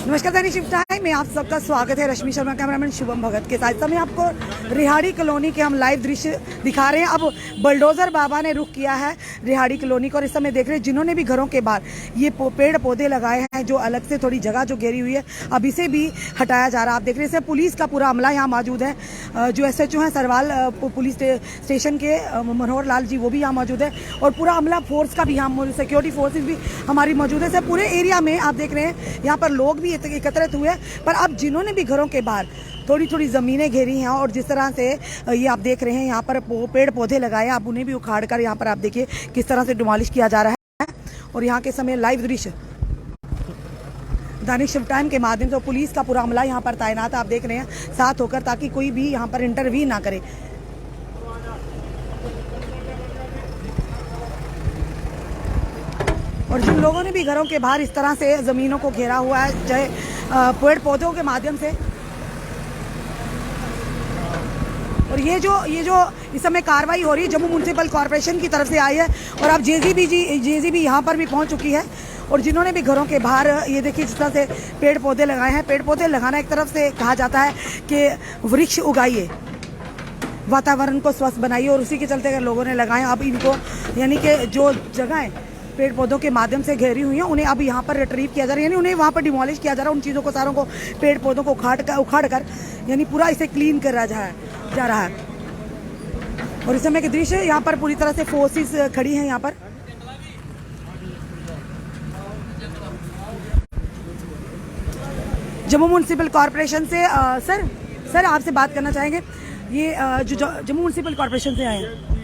नमस्कार दैनिक shift time में आप सबका स्वागत है। रश्मि शर्मा, कैमरामैन शुभम भगत के साथ। समय आपको रिहाड़ी कॉलोनी के हम लाइव दृश्य दिखा रहे हैं। अब बलडोजर बाबा ने रुख किया है रिहाड़ी कॉलोनी को और इस समय देख रहे हैं जिन्होंने भी घरों के बाहर ये पेड़ पौधे लगाए हैं, जो अलग से थोड़ी जगह जो घेरी हुई है, अब इसे भी हटाया जा रहा है। आप देख रहे हैं पुलिस का पूरा अमला यहाँ मौजूद है। जो SHO है सरवाल पुलिस स्टेशन के मनोहर लाल जी, वो भी यहाँ मौजूद है और पूरा अमला फोर्स का भी यहाँ मौजूद, सिक्योरिटी फोर्सेज भी हमारी मौजूद है। पूरे एरिया में आप देख रहे हैं यहाँ पर लोग भी एकत्रित हुए, पर अब जिन्होंने भी घरों के बाहर थोड़ी थोड़ी ज़मीनें घेरी हैं और जिस तरह से ये आप देख रहे हैं यहाँ पर पेड़ पौधे लगाए, आप उन्हें भी उखाड़ कर यहाँ पर आप देखिए किस तरह से डिमोलिश किया जा रहा है। और यहाँ के समय लाइव दृश्य दैनिक शिफ्ट टाइम के माध्यम से पुलिस का पूरा अमला यहाँ पर तैनात आप देख रहे हैं साथ होकर, ताकि कोई भी यहाँ पर इंटरव्यू ना करे। और जिन लोगों ने भी घरों के बाहर इस तरह से ज़मीनों को घेरा हुआ है, चाहे पेड़ पौधों के माध्यम से, और ये जो इस समय कार्रवाई हो रही है जम्मू म्यूनसिपल कॉरपोरेशन की तरफ से आई है और अब JCB यहाँ पर भी पहुँच चुकी है। और जिन्होंने भी घरों के बाहर ये देखिए जिस तरह से पेड़ पौधे लगाए हैं, पेड़ पौधे लगाना एक तरफ से कहा जाता है कि वृक्ष उगाइए, वातावरण को स्वस्थ बनाइए, और उसी के चलते अगर लोगों ने लगाए, अब इनको यानी कि जो जगहें पेड़ पौधों के माध्यम से घेरी हुई हैं उन्हें अब यहाँ पर रिट्रीव किया जा रहा है, यानी उन्हें वहाँ पर डिमोलिश किया जा रहा है। उन चीज़ों को सारों को पेड़ पौधों को उखाड़ कर यानी पूरा इसे क्लीन करा जा रहा है। और इस समय के दृश्य यहाँ पर पूरी तरह से फोर्सेस खड़ी हैं यहाँ पर। जम्मू म्यूनसिपल कॉरपोरेशन से सर आपसे बात करना चाहेंगे। ये जो जम्मू म्यूनसिपल कॉरपोरेशन से आए हैं,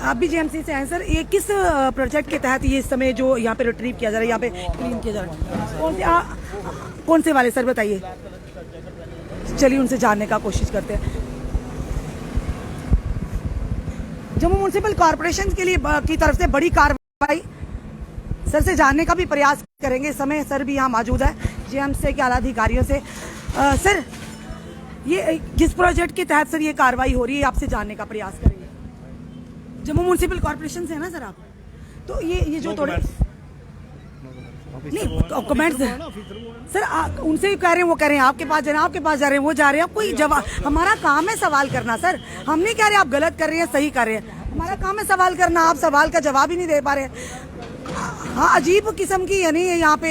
आप भी JMC से हैं सर। ये किस प्रोजेक्ट के तहत ये इस समय जो यहाँ पे रिट्रीव किया जा रहा है, यहाँ पे क्लीन किया जा रहा है, कौन से वाले सर बताइए। चलिए उनसे जानने का कोशिश करते हैं। जम्मू म्यूनसिपल कॉरपोरेशन के लिए की तरफ से बड़ी कार्रवाई, सर से जानने का भी प्रयास करेंगे। इस समय सर भी यहाँ मौजूद है JMC के आला अधिकारियों से। सर ये जिस प्रोजेक्ट के तहत सर ये कार्रवाई हो रही है, आपसे जानने का प्रयास करेंगे। जम्मू म्यूनसिपल कॉरपोरेशन से है ना सर आप, तो ये जो थोड़े नहीं कमेंट्स सर उनसे भी कह रहे हैं, वो कह रहे हैं आपके पास जा रहे हैं, आपके पास जा रहे हैं, वो जा रहे हैं। कोई जवाब, हमारा काम है सवाल करना सर। हम नहीं कह रहे आप गलत कर रहे हैं सही कर रहे हैं, हमारा काम है सवाल करना। आप सवाल का जवाब ही नहीं दे पा रहे। हाँ, अजीब किस्म की यानी यहाँ पे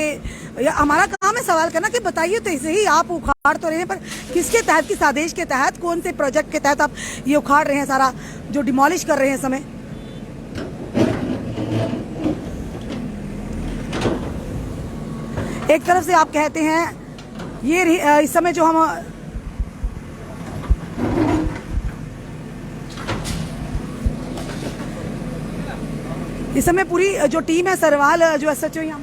हमारा काम है सवाल करना कि बताइए तो ऐसे ही आप उखाड़ तो रहे हैं, पर किसके तहत, किस आदेश के तहत, कौन से प्रोजेक्ट के तहत आप ये उखाड़ रहे हैं, सारा जो डिमोलिश कर रहे हैं समय। एक तरफ से आप कहते हैं ये इस समय जो हम इस समय पूरी जो टीम है सरवाल जो SHO यहाँ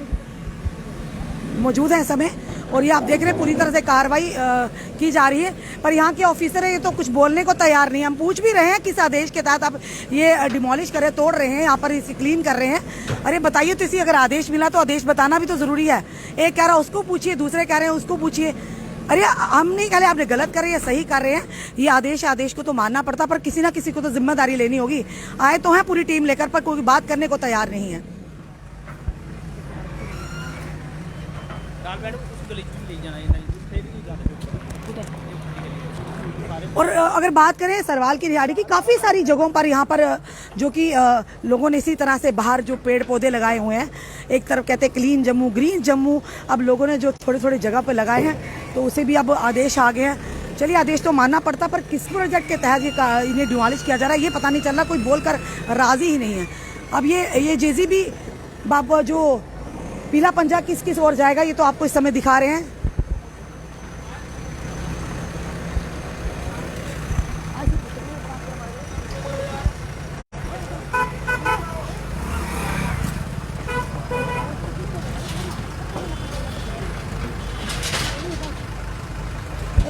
मौजूद है इस समय, और ये आप देख रहे हैं पूरी तरह से कार्रवाई की जा रही है। पर यहाँ के ऑफिसर है ये तो कुछ बोलने को तैयार नहीं है। हम पूछ भी रहे हैं किस आदेश के तहत आप ये डिमोलिश कर रहे हैं, तोड़ रहे हैं, यहाँ पर इसे क्लीन कर रहे हैं। अरे बताइए तो, इसी अगर आदेश मिला तो आदेश बताना भी तो जरूरी है। एक कह रहा है उसको पूछिए, दूसरे कह रहे हैं उसको पूछिए। अरे हम नहीं कह रहे आपने गलत कर रहे हैं सही कर रहे हैं, ये आदेश को तो मानना पड़ता, पर किसी ना किसी को तो जिम्मेदारी लेनी होगी। आए तो हैं पूरी टीम लेकर, पर कोई बात करने को तैयार नहीं है। और अगर बात करें सरवाल की रिहाड़ी की, काफ़ी सारी जगहों पर यहाँ पर जो कि लोगों ने इसी तरह से बाहर जो पेड़ पौधे लगाए हुए हैं, एक तरफ कहते हैं क्लीन जम्मू, ग्रीन जम्मू, अब लोगों ने जो थोड़े थोड़े जगह पर लगाए हैं तो उसे भी अब आदेश आ गए हैं। चलिए आदेश तो मानना पड़ता, पर किस प्रोजेक्ट के तहत ये इन्हें डिमोलिश किया जा रहा है ये पता नहीं चल रहा, कोई बोलकर राजी ही नहीं है। अब ये JCB बाबा जो पीला पंजा किस ओर जाएगा ये तो आपको इस समय दिखा रहे हैं।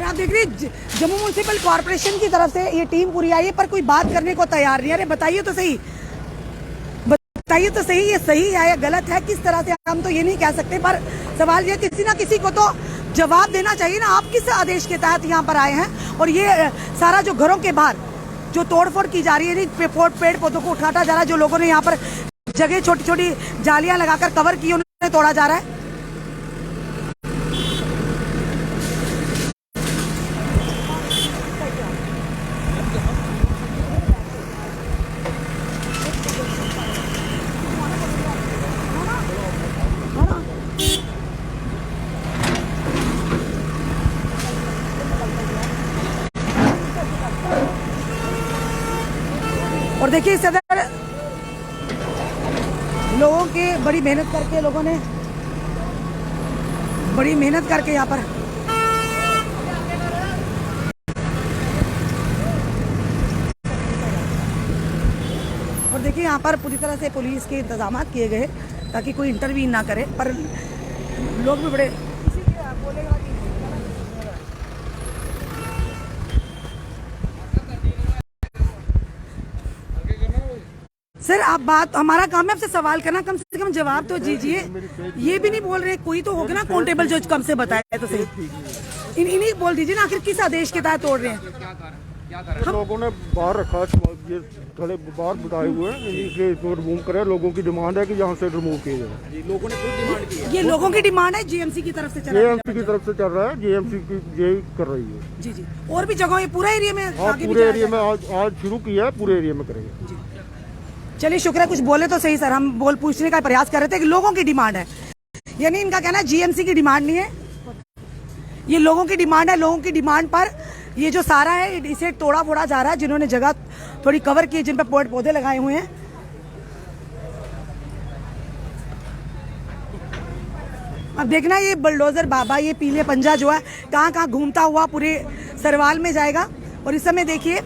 आप देख रहे जम्मू म्यूनसिपल कॉरपोरेशन की तरफ से ये टीम पूरी आई है, पर कोई बात करने को तैयार नहीं है। अरे बताइए तो सही, बताइए तो सही, ये सही है या गलत है, किस तरह से हम तो ये नहीं कह सकते, पर सवाल ये किसी ना किसी को तो जवाब देना चाहिए ना। आप किस आदेश के तहत यहाँ पर आए हैं और ये सारा जो घरों के बाहर जो तोड़फोड़ की जा रही है, पेड़ पौधों को उठाता जा रहा है, जो लोगों ने यहाँ पर जगह छोटी छोटी जालियां लगाकर कवर की उन्हें तोड़ा जा रहा है। और देखिए इस अंदर लोगों के बड़ी मेहनत करके, लोगों ने बड़ी मेहनत करके यहाँ पर और देखिए यहाँ पर पूरी तरह से पुलिस के इंतजाम किए गए ताकि कोई इंटरवीन ना करे, पर लोग भी बड़े बोलेगा कि सर आप बात, हमारा काम है आपसे सवाल करना, कम से कम जवाब तो दीजिए। ये भी नहीं बोल रहे, कोई तो होगा ना काउंटेबल जो कम से बताया तो सही। इन्हीं बोल दीजिए ना, आखिर किस आदेश के तहत तोड़ रहे हैं। लोगों ने बाहर रखा, ये थोड़े बाहर बिठाए हुए हैं, इसलिए इसको रिमूव करें। लोगों की डिमांड है कि यहाँ से रिमूव किया जाए। लोगों ने खुद डिमांड की है। ये लोगों की डिमांड है, जीएमसी की तरफ से चल रहा है। जेएमसी की तरफ से चल रहा है, जेएमसी की यही कर रही है। जी जी, और भी जगह, ये पूरा एरिया में हाँ, पूरे एरिया में आज शुरू किया है, पूरे एरिया में करेंगे। चलिए शुक्र है, कुछ बोले तो सही सर। हम पूछने का प्रयास कर रहे थे कि लोगों की डिमांड है, यानी इनका कहना है जीएमसी की डिमांड नहीं है, ये लोगों की डिमांड है। लोगों की डिमांड पर ये जो सारा है इसे तोड़ा फोड़ा जा रहा है, जिन्होंने जगह थोड़ी कवर की, जिन पर पेड़ पौधे लगाए हुए हैं। अब देखना ये बुलडोजर बाबा, ये पीले पंजा जो है कहाँ कहाँ घूमता हुआ पूरे सरवाल में जाएगा। और इस समय देखिए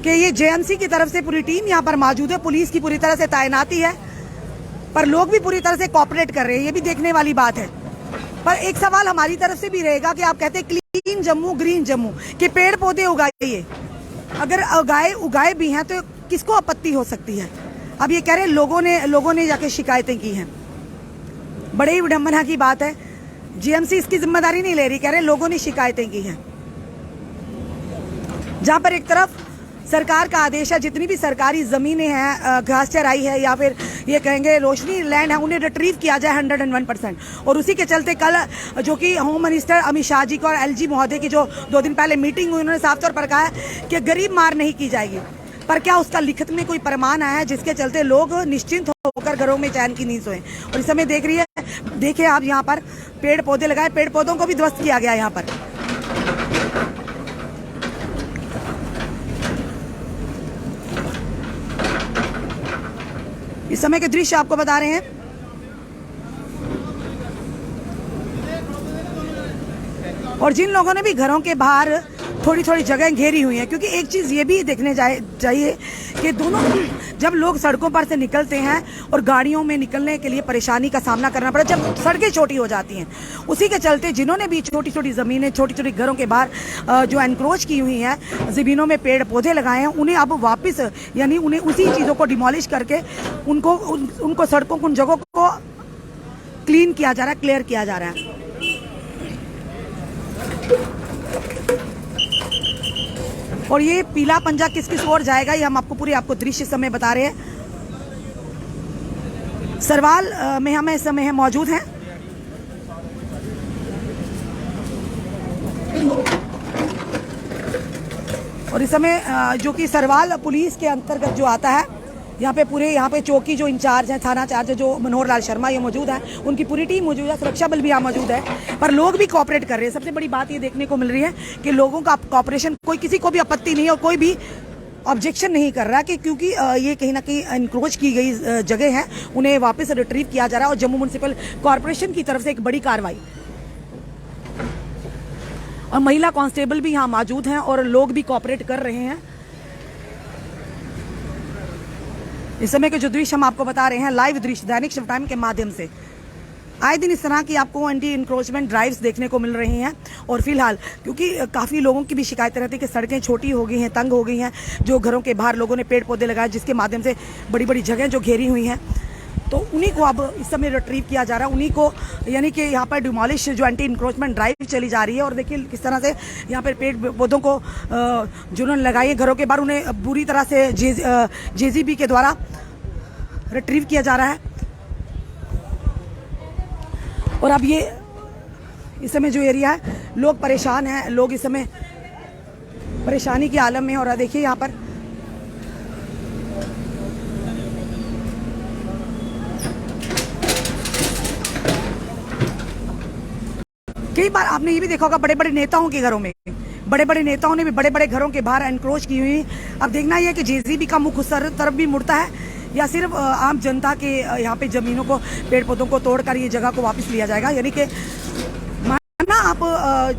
कि ये जेएमसी की तरफ से पूरी टीम यहाँ पर मौजूद है, पुलिस की पूरी तरह से तैनाती है, पर लोग भी पूरी तरह से कोऑपरेट कर रहे हैं, ये भी देखने वाली बात है। पर एक सवाल हमारी तरफ से भी रहेगा कि आप कहते हैं क्लीन जम्मू, ग्रीन जम्मू, कि पेड़ पौधे उगाइए, अगर उगाए भी हैं तो किसको आपत्ति हो सकती है। अब ये कह रहे हैं लोगों ने जाके शिकायतें की हैं, बड़े ही विडंबना की बात है। जीएमसी इसकी जिम्मेदारी नहीं ले रही, कह रहे हैं लोगों ने शिकायतें की हैं। जहां पर एक तरफ सरकार का आदेश है, जितनी भी सरकारी जमीनें हैं, घास चराई है या फिर ये कहेंगे रोशनी लैंड है, उन्हें रिट्रीव किया जाए 101%। और उसी के चलते कल जो कि होम मिनिस्टर अमित शाह जी को और एलजी महोदय की जो 2 दिन पहले मीटिंग हुई, उन्होंने साफ तौर पर कहा है कि गरीब मार नहीं की जाएगी। पर क्या उसका लिखित में कोई प्रमाण आया है जिसके चलते लोग निश्चिंत होकर घरों में चैन की नींद सोएं। और इस समय देखिए आप यहाँ पर पेड़ पौधे लगाए, पेड़ पौधों को भी ध्वस्त किया गया यहाँ पर। इस समय के दृश्य आपको बता रहे हैं। और जिन लोगों ने भी घरों के बाहर थोड़ी थोड़ी जगह घेरी हुई है, क्योंकि एक चीज ये भी देखने चाहिए कि दोनों जब लोग सड़कों पर से निकलते हैं और गाड़ियों में निकलने के लिए परेशानी का सामना करना पड़ा, जब सड़कें छोटी हो जाती हैं, उसी के चलते जिन्होंने भी छोटी छोटी जमीनें, छोटी छोटी घरों के बाहर जो एनक्रोच की हुई हैं, जमीनों में पेड़ पौधे लगाए हैं, उन्हें अब वापस, यानी उन्हें उसी चीज़ों को डिमोलिश करके उनको सड़कों को, उन जगहों को क्लीन किया जा रहा है, क्लियर किया जा रहा है। और ये पीला पंजा किस किस ओर जाएगा, ये हम आपको दृश्य समय बता रहे हैं। सरवाल में हम इस समय मौजूद हैं। और इस समय जो कि सरवाल पुलिस के अंतर्गत जो आता है, यहाँ पे चौकी जो इंचार्ज है, थाना चार्ज है जो मनोहर लाल शर्मा, ये मौजूद है, उनकी पूरी टीम मौजूद है, सुरक्षा बल भी यहाँ मौजूद है, पर लोग भी कोऑपरेट कर रहे हैं। सबसे बड़ी बात ये देखने को मिल रही है कि लोगों का कोऑपरेशन, कोई किसी को भी आपत्ति नहीं है और कोई भी ऑब्जेक्शन नहीं कर रहा, कि क्योंकि ये कहीं ना कहीं एनक्रोच की गई जगह है, उन्हें वापस रिट्रीव किया जा रहा है। और जम्मू म्युनिसिपल कॉरपोरेशन की तरफ से एक बड़ी कार्रवाई, और महिला कांस्टेबल भी यहाँ मौजूद हैं और लोग भी कोऑपरेट कर रहे हैं। इस समय के जो दृश्य हम आपको बता रहे हैं, लाइव दृश्य दैनिक शिव टाइम के माध्यम से, आए दिन इस तरह की आपको एंटी इंक्रोचमेंट ड्राइव्स देखने को मिल रही हैं। और फिलहाल क्योंकि काफ़ी लोगों की भी शिकायतें रहती है कि सड़कें छोटी हो गई हैं, तंग हो गई हैं, जो घरों के बाहर लोगों ने पेड़ पौधे लगाए, जिसके माध्यम से बड़ी बड़ी जगह जो घेरी हुई हैं, तो उन्हीं को अब इस समय रिट्रीव किया जा रहा है, उन्हीं को, यानी कि यहाँ पर डिमोलिश जो एंटी इंक्रोचमेंट ड्राइव चली जा रही है। और देखिए किस तरह से यहाँ पर पेड़ पौधों को जिन्होंने लगाई है घरों के बाहर, उन्हें बुरी तरह से JCB के द्वारा रिट्रीव किया जा रहा है। और अब ये इस समय जो एरिया है, लोग परेशान हैं, लोग इस समय परेशानी के आलम में। और देखिए यहाँ पर कई बार आपने ये भी देखा होगा, बड़े बड़े नेताओं के घरों में, बड़े बड़े नेताओं ने भी बड़े बड़े घरों के बाहर एनक्रोच की हुई। अब देखना यह है कि JCB का मुख उस तरफ भी मुड़ता है या सिर्फ आम जनता के यहाँ पे जमीनों को, पेड़ पौधों को तोड़कर ये जगह को वापस लिया जाएगा। यानी कि माना आप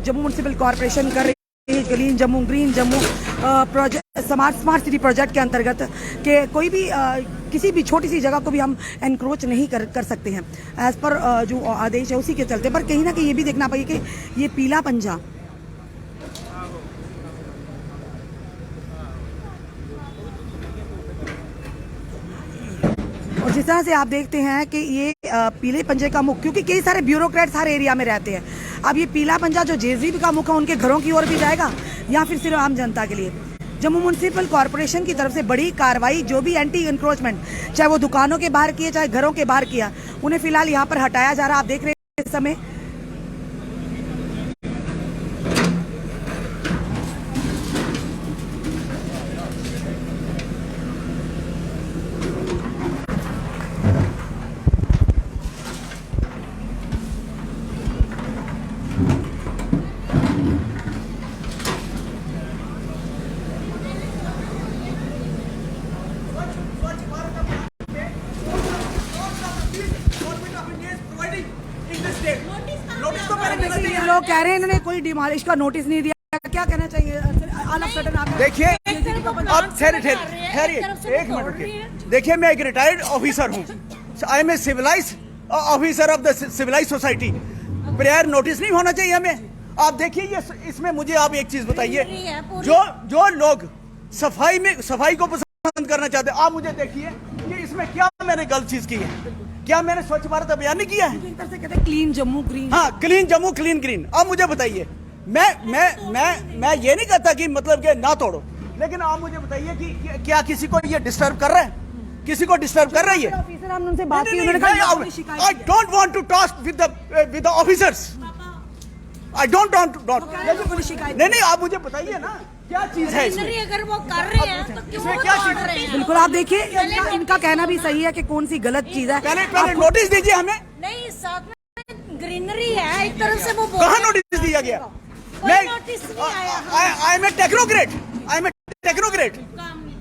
जम्मू म्युनिसिपल कॉरपोरेशन कर रही है clean Jammu, green Jammu project, smart city project के अंतर्गत के कोई भी किसी भी छोटी सी जगह को भी हम एनक्रोच नहीं कर सकते हैं एज पर जो आदेश है उसी के चलते। पर कहीं ना कहीं ये भी देखना पाइए कि ये पीला पंजा और जिस तरह से आप देखते हैं कि ये पीले पंजे का मुख, क्योंकि कई सारे ब्यूरोक्रेट्स हर एरिया में रहते हैं, अब ये पीला पंजा जो JCB का मुख है उनके घरों की ओर भी जाएगा या फिर सिर्फ आम जनता के लिए। जम्मू म्युनिसिपल कॉरपोरेशन की तरफ से बड़ी कार्रवाई, जो भी एंटी इंक्रोचमेंट, चाहे वो दुकानों के बाहर किए चाहे घरों के बाहर किया, उन्हें फिलहाल यहाँ पर हटाया जा रहा है। आप देख रहे हैं इस समय लोग कह रहे हैं इन्होंने कोई डिमोलिश का नोटिस नहीं दिया, क्या कहना चाहिए? देखिए अब ठहरिए एक मिनट रुकिए। देखिए मैं एक रिटायर्ड ऑफिसर हूँ, I am a civilized officer of the civilized society. Prior notice नहीं होना चाहिए हमें। आप देखिए ये इसमें मुझे आप एक चीज बताइए, जो लोग सफाई को पसंद करना चाहते हैं, आप मुझे देखिए कि इसमें क्या मैंने गलत चीज की है? क्या मैंने स्वच्छ भारत अभियान नहीं किया है? कहते हैं क्लीन जम्मू ग्रीन, हाँ क्लीन जम्मू क्लीन ग्रीन। अब मुझे बताइए, मैं ये नहीं कहता कि मतलब कि ना तोड़ो, लेकिन आप मुझे बताइए कि क्या किसी को ये डिस्टर्ब कर रहा है? किसी को डिस्टर्ब कर रही है? ऑफिसर हमने उनसे बात की, उन्होंने कहा I don't want to talk with the officers, I don't want to. नहीं आप मुझे बताइए ना क्या चीज है इसमें? अगर वो कर रहे हैं तो क्यों वो तोड़ रहे हैं? बिल्कुल आप देखिए इनका कहना भी सही है कि कौन सी गलत चीज है। पहले नोटिस दीजिए हमें। नहीं, साथ में ग्रीनरी है, एक तरफ से वो कहाँ नोटिस दिया गया? कोई नोटिस नहीं आया। आई एम ए टेक्नोक्रेट,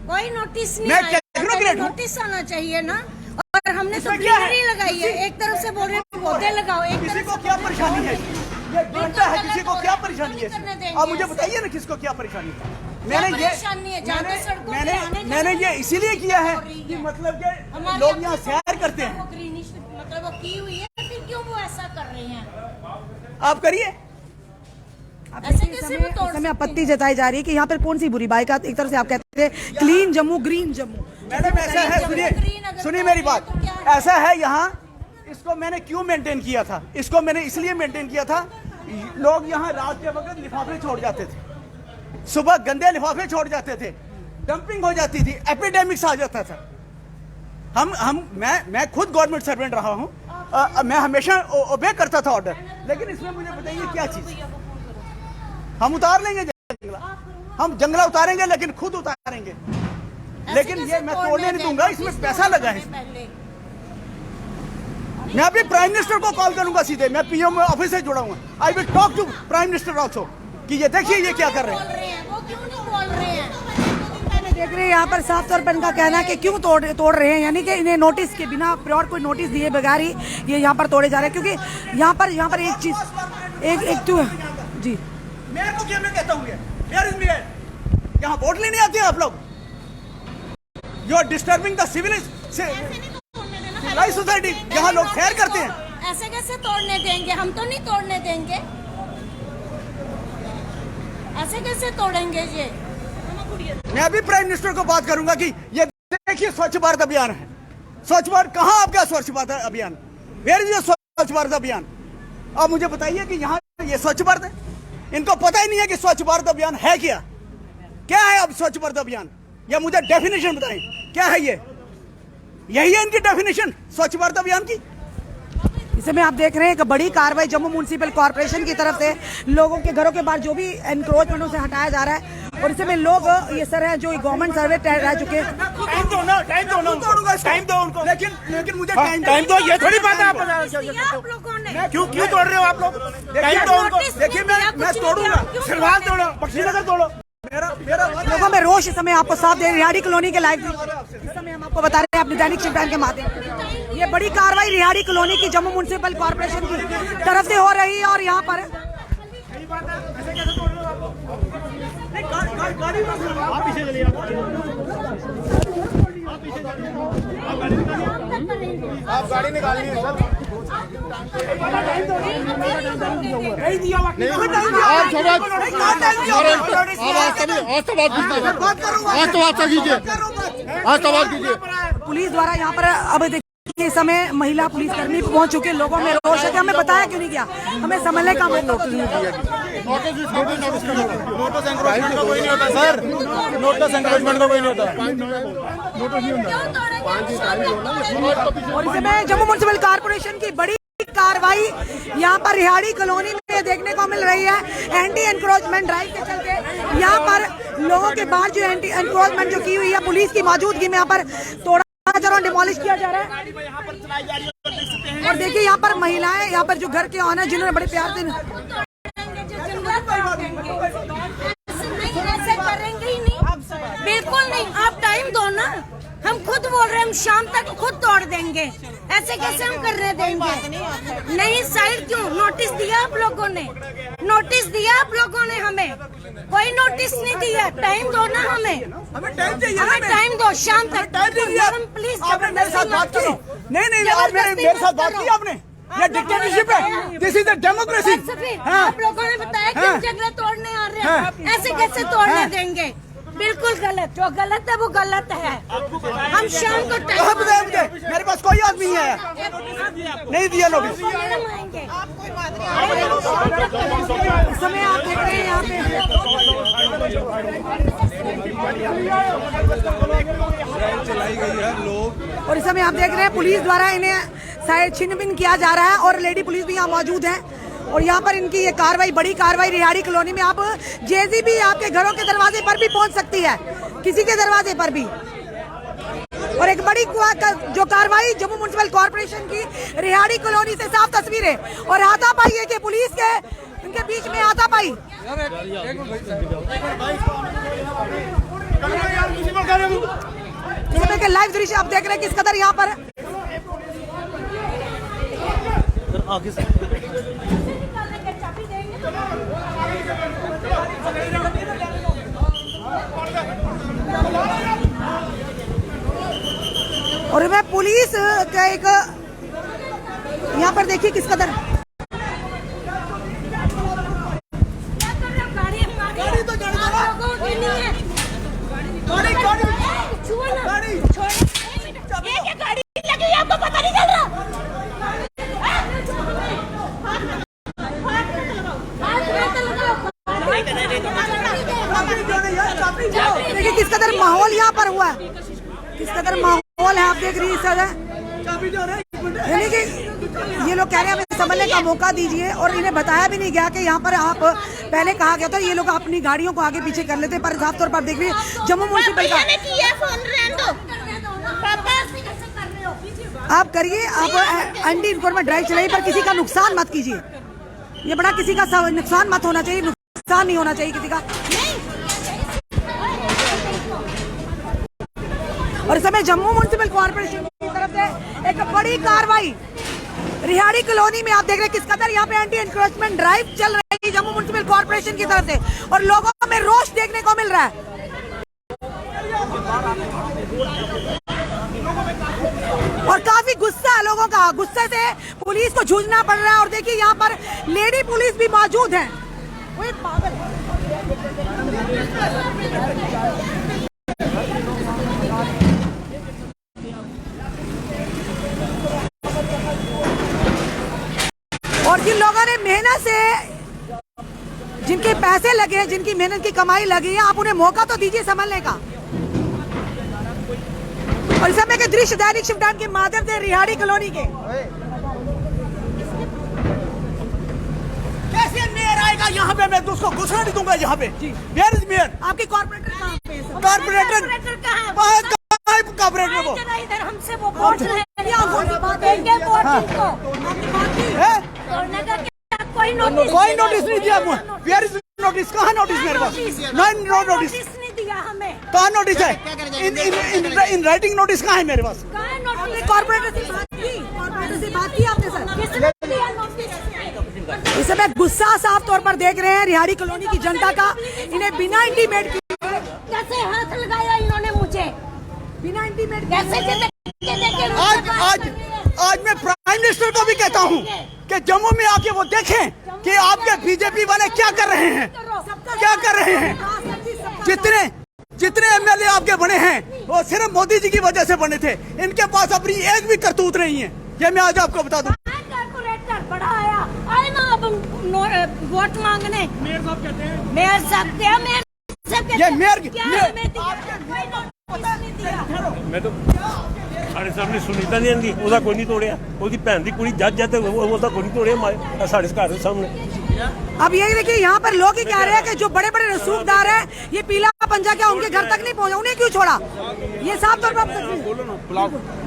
कोई नोटिस नहीं मैं आया। टेक्नोक्रेट हूँ। नोटिस आना चाहिए ना। और हमने तो ग्रीनरी लगाई है, एक तरफ से बोल रहे हैं पौधे लगाओ, एक किसी तरफ को से क्या परेशानी है? ये देखता है किसी को क्या परेशानी है? करने देंगे अब मुझे ऐसे। बताइए ना किसको क्या परेशानी है? मैंने ये इसीलिए किया है कि मतलब कि लोग यहाँ सैर करते हैं। ग्रीनिश मतलब वो की हुई है, फिर क्यों वो ऐसा कर रहे हैं? आप करिए। ऐसे कैसे वो तोड़ समय आपत्ति जताई जा रही है कि यहाँ पर कौन सी बुरी बात? एक तरफ से आप कहते थे clean Jammu green Jammu. Madam ऐसा है, सुनिए मेरी बात, ऐसा है यहाँ इसको मैंने क्यों मेंटेन किया था? इसको मैंने इसलिए मेंटेन किया था, लोग यहाँ रात के वक्त लिफाफे छोड़ जाते थे, सुबह गंदे लिफाफे छोड़ जाते थे, डंपिंग हो जाती थी, एपिडेमिक्स आ जाता था। मैं खुद गवर्नमेंट सर्वेंट रहा हूँ, मैं हमेशा ओबे करता था ऑर्डर, लेकिन इसमें मुझे बताइए क्या चीज? हम उतार लेंगे जंगला, हम जंगला उतारेंगे लेकिन खुद उतारेंगे, लेकिन ये मैं तोड़ने नहीं दूंगा, इसमें पैसा लगा है। मैं अभी प्राइम मिनिस्टर को कॉल करूंगा सीधे, मैं पीएम ऑफिस से जुड़ा हूँ। I will talk to prime minister also कि ये देखिए ये क्या कर रहे हैं। वो क्यों नहीं बोल रहे हैं? देख रहे हैं यहाँ पर साफ तौर पर इनका कहना है कि क्यों तोड़ रहे हैं, यानी कि इन्हें नोटिस के बिना, प्योर कोई नोटिस दिए बगैर ही ये यहाँ पर तोड़े जा रहे हैं। क्योंकि यहाँ पर एक चीज एक तो जी मेयर को क्या मैं कहता हूँ, मेयर यहाँ वोट लेने आते हैं आप लोग? You are disturbing the civilized society, यहाँ लोग सैर करते हैं। ऐसे कैसे तोड़ने देंगे? हम तो नहीं तोड़ने देंगे। ऐसे कैसे तोड़ेंगे ये? मैं अभी प्राइम मिनिस्टर को बात करूंगा कि ये देखिए स्वच्छ भारत अभियान है, स्वच्छ भारत कहाँ आपका स्वच्छ भारत अभियान? वेयर इज स्वच्छ भारत अभियान? अब मुझे बताइए कि यहाँ ये स्वच्छ भारत है? इनको पता ही नहीं है कि स्वच्छ भारत अभियान है क्या? क्या है अब स्वच्छ भारत अभियान? या मुझे डेफिनेशन बताएं, क्या है ये? यही है इनकी डेफिनेशन स्वच्छ भारत अभियान की? इसमें आप देख रहे हैं एक बड़ी कार्रवाई जम्मू म्युनिसिपल कॉर्पोरेशन की तरफ से लोगों के घरों के बाहर जो भी एनक्रोचमेंट से हटाया जा रहा है। और इसमें लोग ये सर है जो गवर्नमेंट सर्वे रह चुके हैं। टाइम दो ना, टाइम दो उनको। लेकिन मुझे टाइम दो। ये थोड़ी बात है आप लोगों ने क्यों तोड़ रहे हो आप लोग? टाइम दो उनको। देखिए मैं तोड़ूंगा, सिलवाल तोड़ो, बख्शीनगर तोड़ो। मेरा लोगों में रोष इस समय आपको साफ दे रिहाड़ी कॉलोनी के लाइव इस समय हम आपको बता रहे हैं अपने दैनिक शिवटाइम के माध्यम से। ये बड़ी कार्रवाई रिहाड़ी कॉलोनी की जम्मू म्युनिसिपल कॉर्पोरेशन की तरफ से हो रही है। और यहाँ पर आप गाड़ी निकालिए सर। आज सवाल कीजिए। पुलिस द्वारा यहाँ पर अब देखिए इस समय महिला पुलिसकर्मी पहुंच चुके, लोगों में रोष है कि हमें बताया क्यों नहीं किया, हमें समझने का मौका नोटिस एंक्रोचमेंट का कोई नहीं होता सर, नोटिस एंक्रोचमेंट का कोई नहीं होता। और इसमें जम्मू म्युनिसिपल कॉर्पोरेशन की बड़ी कार्रवाई यहाँ पर रिहाड़ी कॉलोनी में देखने को मिल रही है। एंटी एनक्रोचमेंट ड्राइव के चलते यहाँ पर लोगों के बाहर जो एंटी एनक्रोचमेंट जो की हुई है पुलिस की मौजूदगी में यहाँ पर तोड़ा जा रहा है, डिमोलिश किया जा रहा है। और देखिए यहाँ पर महिलाएं, यहाँ पर जो घर के ऑनर जिन्होंने बड़े प्यार से ऐसे करेंगे ही नहीं, बिल्कुल नहीं। आप टाइम दो ना, हम खुद बोल रहे हैं हम शाम तक खुद तोड़ देंगे। ऐसे कैसे हम करने देंगे? नहीं साइड क्यों? नोटिस दिया आप लोगों ने, नोटिस दिया आप लोगों ने, हमें कोई नोटिस नहीं दिया। टाइम दो ना हमें टाइम चाहिए, हमें टाइम दो शाम तक। प्लीज आपने मेरे साथ बात की? नहीं आप मेरे साथ बात की आपने? ये डिक्टेटरशिप है, दिस इज द डेमोक्रेसी। आप लोगों ने बताया कि हम जगह तोड़ने आ रहे हैं, ऐसे कैसे तोड़ने देंगे? बिल्कुल गलत, जो गलत है वो गलत है। हम शाम को मेरे पास कोई आदमी है नहीं दिया नोटिस। इस समय आप देख रहे हैं यहाँ पे और इस समय आप देख रहे हैं पुलिस द्वारा इन्हें शायद छिन-भिन किया जा रहा है और लेडी पुलिस भी यहाँ मौजूद है। और यहाँ पर इनकी ये कार्रवाई, बड़ी कार्रवाई रिहाड़ी कॉलोनी में। आप जेसीबी आपके घरों के दरवाजे पर भी पहुँच सकती है, किसी के दरवाजे पर भी। और एक बड़ी जो कार्रवाई जम्मू म्युनिसिपल कॉर्पोरेशन की रिहाड़ी कॉलोनी से साफ तस्वीर है। और हाथापाई है कि पुलिस के इनके बीच में हाथापाई। के लाइव दृश्य आप देख रहे हैं किस कदर यहाँ पर और मैं पुलिस का एक यहाँ पर देखिए किस कदर आपको पता नहीं चल रहा? देखिए किस कदर माहौल यहाँ पर हुआ है, किस कदर माहौल है आप देख रही है। यानी कि ये लोग कह रहे हैं हमें समझने का मौका दीजिए। और इन्हें बताया भी नहीं गया कि यहाँ पर आप पहले कहा गया था ये लोग अपनी गाड़ियों को आगे पीछे कर लेते। पर साफ तौर पर देख रही है जम्मू म्युनिसिपल आप करिए, आप एंटी इन्फॉर्मेट ड्राइव चलाइए पर किसी का नुकसान मत कीजिए। ये बड़ा किसी का नुकसान मत होना चाहिए, नुकसान नहीं होना चाहिए किसी का। और इस समय जम्मू म्युनिसिपल कॉर्पोरेशन की तरफ से एक बड़ी कार्रवाई रिहाड़ी कॉलोनी में आप देख रहे हैं किस कदर यहाँ पे एंटी एनक्रोचमेंट ड्राइव चल रही है जम्मू म्युनिसिपल कॉर्पोरेशन की तरफ से। और लोगों में रोष देखने को मिल रहा है और काफी गुस्सा है लोगों का, गुस्से से पुलिस को जूझना पड़ रहा है। और देखिए यहाँ पर लेडी पुलिस भी मौजूद है। वो एक पागल पैसे लगे हैं, जिनकी मेहनत की कमाई लगी है, आप उन्हें मौका तो दीजिए संभलने का। और इस समय के दृश्य दैनिक शिव टाइम के माध्यम से रिहाड़ी कॉलोनी के। कैसे मेयर आएगा यहाँ पे? मैं तो उसको घुसना नहीं दूंगा यहाँ पे। Where is mayor? आपकी कॉर्पोरेटर कहाँ पे है? कॉर्पोरेटर कॉर्पोरेटर वो इधर हमसे वो वोट देंगे वोट इनको। है? कोई नोटिस नहीं दिया। Where is notice? कहाँ नोटिस मेरे पास? नो नोटिस नहीं दिया हमें। कहाँ नोटिस है? इन राइटिंग नोटिस कहाँ है मेरे पास? कहाँ नोटिस? कॉर्पोरेटर से बात की? कॉर्पोरेटर से बात की आपने सर? किसने दिया नोटिस? इस समय गुस्सा साफ तौर पर देख रहे हैं रिहाड़ी कॉलोनी की जनता का। इन्हें बिना इंटीमेट किए, कैसे हाथ लगाया इन्होंने मुझे? बिना इंटीमेट कैसे आज मैं प्राइम मिनिस्टर को भी कहता हूँ कि जम्मू में आके वो देखें कि आपके बीजेपी वाले क्या कर रहे हैं, क्या कर रहे हैं। जितने एमएलए आपके बने हैं वो सिर्फ मोदी जी की वजह से बने थे। इनके पास अपनी एक भी करतूत नहीं है, ये मैं आज आपको बता दूं। कॉर्पोरेटर बड़ा आए ना अब वोट मांगने। मेयर साहब कहते हैं, मेयर साहब क्या? मेयर साहब कहते ये मेयर मैं तो साढ़े सामने सुनीता नहीं आती, ਉਹਦਾ ਕੋਈ नहीं तोड़िया। ਉਹਦੀ ਭੈਣ ਦੀ ਕੁੜੀ जज है तो ਉਹਦਾ ਕੋਈ नहीं तोड़िया साढ़े घर के सामने। अब ये देखिए यहाँ पर लोग ही कह रहे हैं कि जो बड़े बड़े रसूखदार हैं, ये पीला पंजा क्या उनके घर तक नहीं पहुँचा, उन्हें क्यों छोड़ा? ये साफ तौर पर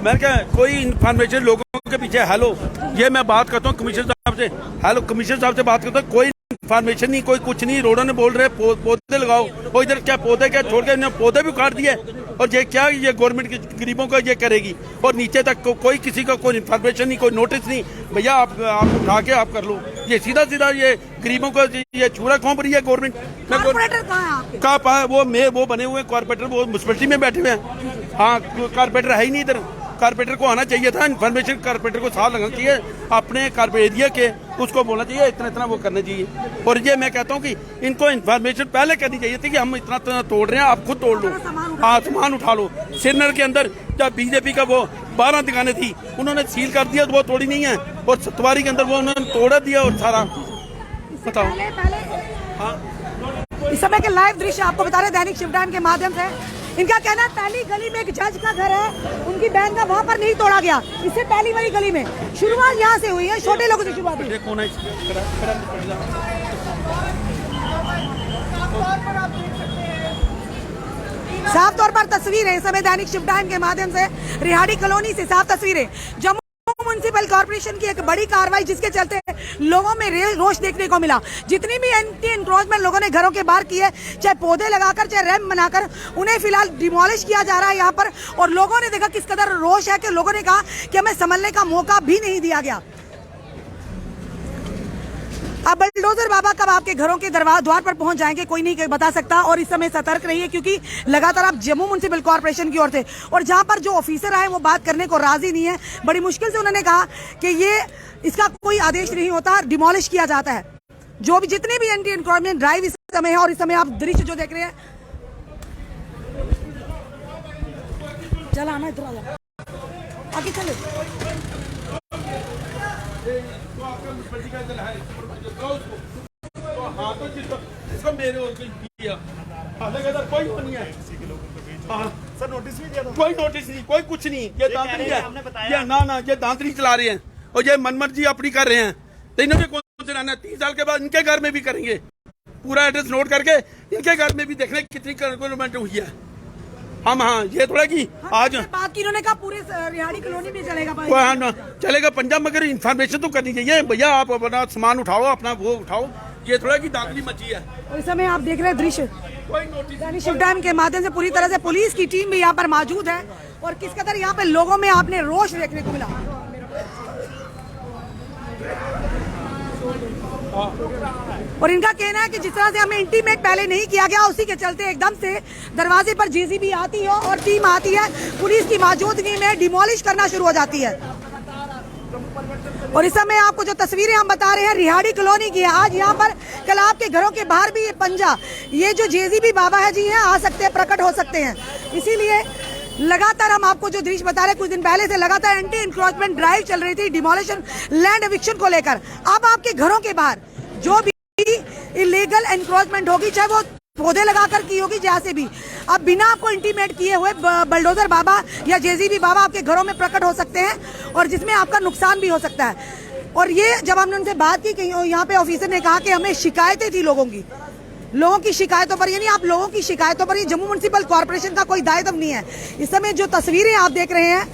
मैं क्या कोई इन्फॉर्मेशन लोगों के पीछे। हेलो, ये मैं बात करता हूँ कमिश्नर साहब से। हेलो, कमिश्नर साहब से बात करता हूँ। कोई इन्फॉर्मेशन नहीं, कोई कुछ नहीं। रोडों ने बोल रहे पौधे लगाओ, वो इधर क्या पौधे क्या छोड़ के इन्होंने पौधे भी काट दिए। और ये क्या ये गवर्नमेंट के गरीबों का ये करेगी? और नीचे तक कोई किसी का कोई इन्फॉर्मेशन नहीं, कोई नोटिस नहीं। भैया आप उठा के आप कर लो। ये सीधा सीधा ये गरीबों को ये छुरा खोप रही है गवर्नमेंट। कॉर्पोरेटर कहाँ है आपके? कहाँ पाए वो बने हुए कॉर्पोरेटर, वो म्युनिसिपैलिटी में बैठे हुए हैं। हाँ, कॉर्पोरेटर है ही नहीं इधर। कॉर्पोरेटर को आना चाहिए था, इन्फॉर्मेशन कॉर्पोरेटर को साथ लगना चाहिए अपने कॉर्पोरेट एरिया के, उसको बोलना चाहिए इतना इतना वो करना चाहिए। और ये मैं कहता हूँ कि इनको इन्फॉर्मेशन पहले करनी चाहिए थी कि हम इतना तोड़ रहे हैं, आप खुद तोड़ लो। हाँ, सामान उठा लो। श्रीनगर के अंदर जब बीजेपी का वो 12 दुकानें थी, उन्होंने सील कर दिया, वो तोड़ी नहीं है। और सतवारी के अंदर वो उन्होंने तोड़ा दिया और सारा बताओ। इस समय के लाइव दृश्य आपको बता रहे दैनिक शिव टाइम के माध्यम से। इनका कहना है पहली गली में एक जज का घर है, उनकी बहन का वहाँ पर नहीं तोड़ा गया। इससे पहली वाली गली में शुरुआत यहाँ से हुई है, छोटे लोगों से शुरुआत हुई। साफ तौर पर तस्वीरें इस समय दैनिक शिव टाइम के माध्यम से रिहाड़ी कॉलोनी से साफ तस्वीरें। जम्मू म्युनिसिपल कॉर्पोरेशन की एक बड़ी कार्रवाई जिसके चलते लोगों में रोष देखने को मिला। जितनी भी एंटी एनक्रोचमेंट लोगों ने घरों के बाहर की है, चाहे पौधे लगाकर चाहे रैंप बनाकर, उन्हें फिलहाल डिमोलिश किया जा रहा है यहाँ पर। और लोगों ने देखा किस कदर रोष है कि लोगों ने कहा कि हमें संभलने का मौका भी नहीं दिया गया। अब बुलडोजर बाबा कब आपके घरों के द्वार पर पहुंच जाएंगे कोई नहीं बता सकता। और इस समय सतर्क रहिए क्योंकि लगातार आप जम्मू म्युनिसिपल कॉर्पोरेशन की ओर से, और जहां पर जो ऑफिसर आए वो बात करने को राजी नहीं है। बड़ी मुश्किल से उन्होंने कहा कि ये इसका कोई आदेश नहीं होता, डिमोलिश किया जाता है। जो भी जितने भी एंटी एनक्रोचमेंट ड्राइव इस समय है, और इस समय आप दृश्य जो देख रहे हैं, चला आना इधर आगे चले। सर नोटिस नहीं दिया था? कोई नोटिस नहीं, कोई कुछ नहीं। ये दांतरी है, ये ना ये दांतरी चला रहे हैं और ये मनमत जी अपनी कर रहे हैं। तो इन्होंने कौन से रहना? 30 साल के बाद इनके घर में भी करेंगे। पूरा एड्रेस नोट करके इनके घर में भी देख रहे कितनी डेवलपमेंट हुई है। हम हाँ ये थोड़ा कि आज बात की इन्होंने कहा पूरे रिहाड़ी कॉलोनी में चलेगा। हाँ चलेगा पंजाब, मगर इन्फॉर्मेशन तो करनी चाहिए। भैया आप अपना सामान उठाओ, अपना वो उठाओ। ये थोड़ा की दांतरी मची है। और इस समय आप देख रहे हैं दृश्य दैनिक शिव टाइम के माध्यम से पूरी तरह से पुलिस की टीम भी यहाँ पर मौजूद है। और किस कदर यहाँ पे लोगों में आपने रोष देखने को मिला। और इनका कहना है कि जिस तरह से हमें इंटीमेट पहले नहीं किया गया, उसी के चलते एकदम से दरवाजे पर जेसीबी आती है और टीम आती है, पुलिस की मौजूदगी में डिमोलिश करना शुरू हो जाती है। और इस समय आपको जो तस्वीरें हम बता रहे हैं रिहाड़ी कॉलोनी की है। आज यहाँ पर कल आपके घरों के बाहर भी ये पंजा, ये जो जेसीबी बाबा है जी हैं, आ सकते हैं, प्रकट हो सकते हैं। इसीलिए लगातार हम आपको जो दृश्य बता रहे हैं, कुछ दिन पहले से लगातार एंटी एनक्रोचमेंट ड्राइव चल रही थी डिमोलिशन लैंड एविक्शन को लेकर। अब आपके घरों के बाहर जो भी इलीगल एनक्रोचमेंट होगी, चाहे वो पौधे लगाकर की होगी, जैसे भी अब बिना आपको इंटीमेट किए हुए बलडोजर बाबा या जेसीबी बाबा आपके घरों में प्रकट हो सकते हैं और जिसमें आपका नुकसान भी हो सकता है। और ये जब हमने उनसे बात की, यहाँ पे ऑफिसर ने कहा कि हमें शिकायतें थी लोगों की शिकायतों पर, यानी आप लोगों की शिकायतों पर, ये जम्मू म्युनिसिपल कॉर्पोरेशन का कोई दायित्व नहीं है। इस समय जो तस्वीरें आप देख रहे हैं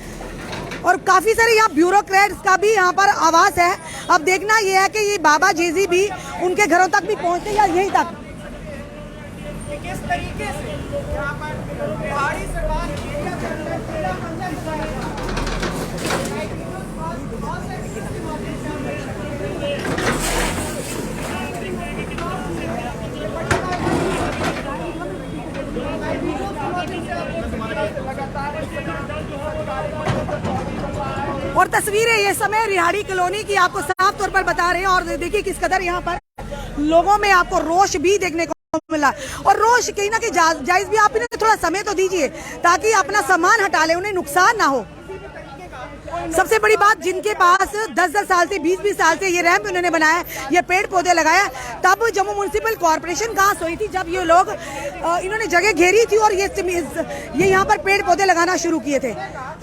और काफी सारे यहाँ ब्यूरोक्रेट्स का भी यहाँ पर आवास है। अब देखना यह है कि ये बाबा जेसीबी उनके घरों तक भी पहुंचते या यहीं तक। किस तरीके से यहाँ पर बिहारी सरकार और तस्वीरें ये समय रिहाड़ी कॉलोनी की आपको साफ तौर पर बता रहे हैं। और देखिए किस कदर यहाँ पर लोगों में आपको रोष भी देखने को मिला। और रोष कहीं ना कहीं जायज भी, आप इन्हें थोड़ा समय तो दीजिए ताकि अपना सामान हटा ले, उन्हें नुकसान ना हो। सबसे बड़ी बात, जिनके पास 10-10 साल से 20-20 साल से ये रैंप उन्होंने बनाया, ये पेड़ पौधे लगाया, तब जम्मू म्युनिसिपल कॉर्पोरेशन कहाँ सोई थी जब ये लोग इन्होंने जगह घेरी थी और ये यहाँ पर पेड़ पौधे लगाना शुरू किए थे।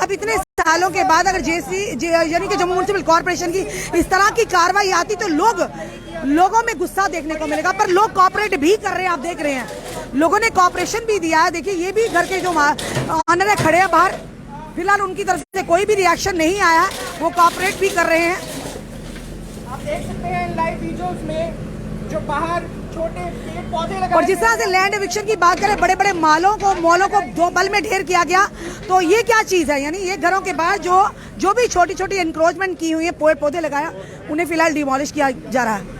अब इतने सालों के बाद अगर यानी कि जम्मू म्युनिसिपल कॉर्पोरेशन की इस तरह की कार्रवाई आती तो लोगों में गुस्सा देखने को मिलेगा। पर लोग कॉपरेट भी कर रहे हैं, आप देख रहे हैं लोगों ने कॉपरेशन भी दिया है। देखिए ये भी घर के जो ऑनर है खड़े हैं बाहर, फिलहाल उनकी तरफ से कोई भी रिएक्शन नहीं आया, वो कॉपरेट भी कर रहे हैं। आप देख सकते हैं लाइव वीडियोस में जो बाहर छोटे पेड़ पौधे लगे। और जिस तरह से लैंड एविक्शन की बात करें, बड़े बड़े मॉलों को 2 पल में ढेर किया गया, तो ये क्या चीज है? यानी ये घरों के बाहर जो भी छोटी छोटी एनक्रोचमेंट की हुई है, पेड़ पौधे लगाया, उन्हें फिलहाल डिमोलिश किया जा रहा है।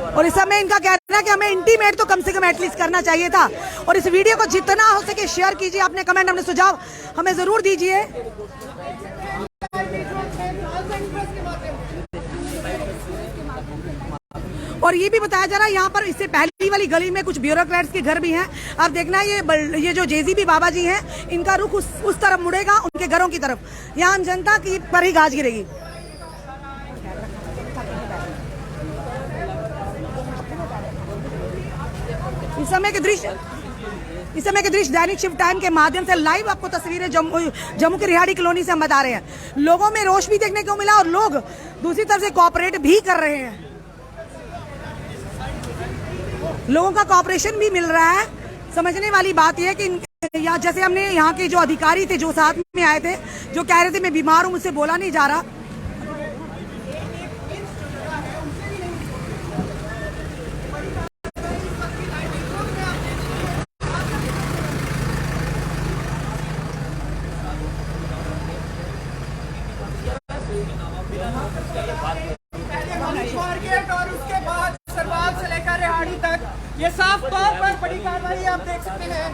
और इस समय इनका कहना है कि हमें इंटीमेट तो कम से कम एटलीस्ट करना चाहिए था। और इस वीडियो को जितना हो सके शेयर कीजिए, अपने कमेंट, अपने सुझाव हमें जरूर दीजिए। और ये भी बताया जा रहा है यहाँ पर इससे पहली वाली गली में कुछ ब्यूरोक्रेट्स के घर भी हैं। अब देखना ये जो जेसीबी बाबा जी हैं, इनका रुख उस तरफ मुड़ेगा, उनके घरों की तरफ। यहाँ जनता की पर ही गाज गिरेगी। इस समय के दृश्य दैनिक शिव टाइम के माध्यम से लाइव आपको तस्वीरें जम्मू के रिहाड़ी कॉलोनी से हम बता रहे हैं। लोगों में रोष भी देखने को मिला और लोग दूसरी तरफ से कोऑपरेट भी कर रहे हैं, लोगों का कोऑपरेशन भी मिल रहा है। समझने वाली बात यह है कि या जैसे हमने यहाँ के जो अधिकारी थे जो साथ में आए थे, जो कह रहे थे मैं बीमार हूं, मुझसे बोला नहीं जा रहा। और उसके बाद सरवाल से लेकर रिहाड़ी तक ये साफ तौर पर बड़ी कार्रवाई आप देख सकते हैं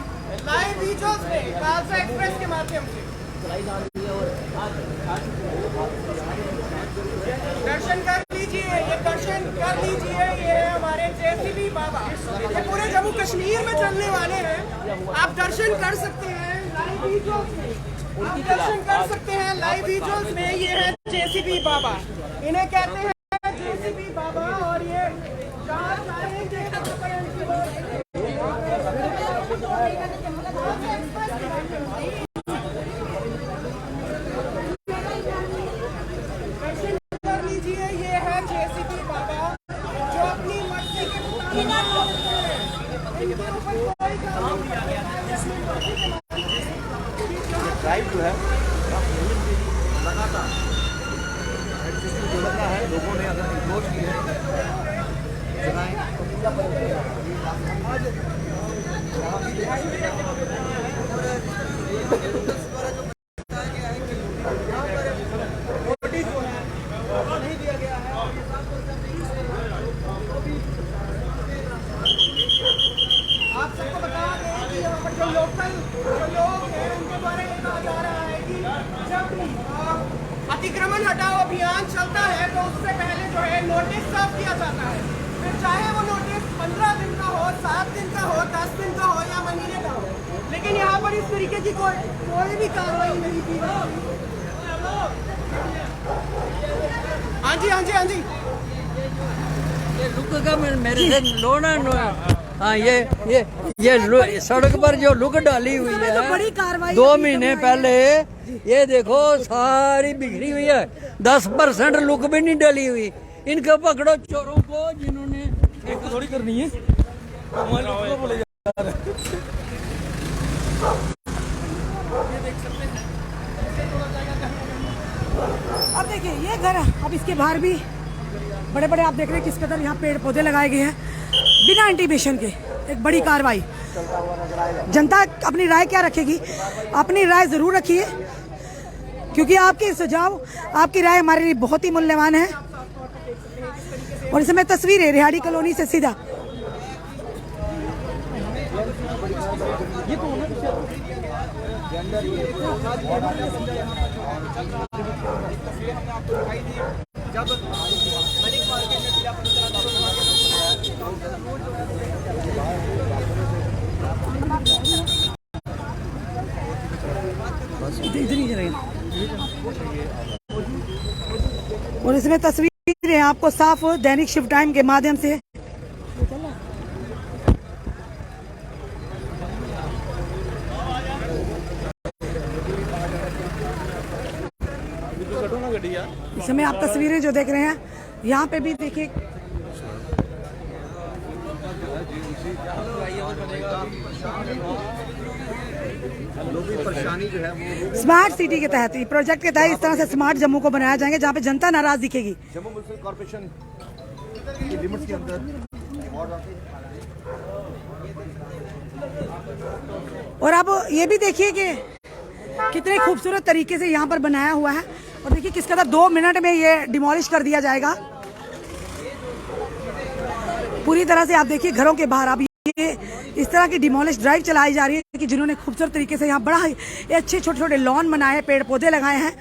लाइव वीडियोस में खालसा एक्सप्रेस के माध्यम से। दर्शन कर लीजिए, ये दर्शन कर लीजिए। ये हमारे जेसीबी बाबा, ये पूरे जम्मू कश्मीर में चलने वाले हैं। आप दर्शन कर सकते हैं लाइव वीडियोस में, आप दर्शन कर सकते हैं लाइव वीडियोस में। ये है जेसीबी बाबा, इन्हें कहते हैं जेसीबी बाबा। और ये जहाँ चाहेंगे कर लीजिए। ये है जेसीबी बाबा जो अपनी मर्जी के मुताबिक इनके ऊपर कोई कानून जो है लगातार जो लग रहा है, लोगों ने अगर इग्नोर की आप सबको बता दें कि यहाँ पर जो लोकल लोग हैं उनके द्वारा ये कहा जा रहा है कि जब अतिक्रमण हटाओ अभियान चलता है तो उससे पहले जो है नोटिस सर्व किया जाता है। फिर चाहे वो नोटिस 15 दिन का हो, 7 दिन का हो, 10 दिन का हो या महीने का हो, लेकिन यहाँ पर इस तरीके की कोई भी कार्रवाई नहीं की गई। हाँ जी हाँ जी हाँ जी। ये लुक का मेरे से लोना हाँ ये सड़क पर जो लुक डाली हुई समय तो बड़ी है कार्रवाई 2 अभी महीने तक पहले, ये देखो सारी बिखरी हुई है। 10% लुक भी नहीं डाली हुई। इनको पकड़ो चोरों को जिन्होंने एक थोड़ी करनी है। अब देखिए ये घर, अब इसके बाहर भी बड़े बड़े आप देख रहे हैं किस कदर यहाँ पेड़ पौधे लगाए गए हैं बिना इंटीमेशन के। एक बड़ी कार्रवाई। जनता अपनी राय क्या रखेगी? अपनी राय जरूर रखिए, क्योंकि आपके सुझाव, आपकी राय हमारे लिए बहुत ही मूल्यवान है। और इस समय तस्वीरें रिहाड़ी कॉलोनी से सीधा इधर ही चलेंगे। और इसमें तस्वीरें आपको साफ दैनिक शिफ्ट टाइम के माध्यम से इस समय आप तस्वीरें जो देख रहे हैं यहाँ पे भी देखिए स्मार्ट सिटी के तहत, प्रोजेक्ट के तहत इस तरह से स्मार्ट जम्मू को बनाया जाएंगे जहाँ पे जनता नाराज दिखेगी। जम्मू म्युनिसिपल कॉर्पोरेशन की लिमिट्स के अंदर। और अब ये भी देखिए कि कितने खूबसूरत तरीके से यहाँ पर बनाया हुआ है। और देखिए किस कदर 2 मिनट में ये डिमोलिश कर दिया जाएगा पूरी तरह से। आप देखिए घरों के बाहर अब ये इस तरह की डिमोलिश ड्राइव चलाई जा रही है कि जिन्होंने खूबसूरत तरीके से यहाँ बड़ा ही अच्छे छोटे छोटे लॉन बनाए, पेड़ पौधे लगाए हैं।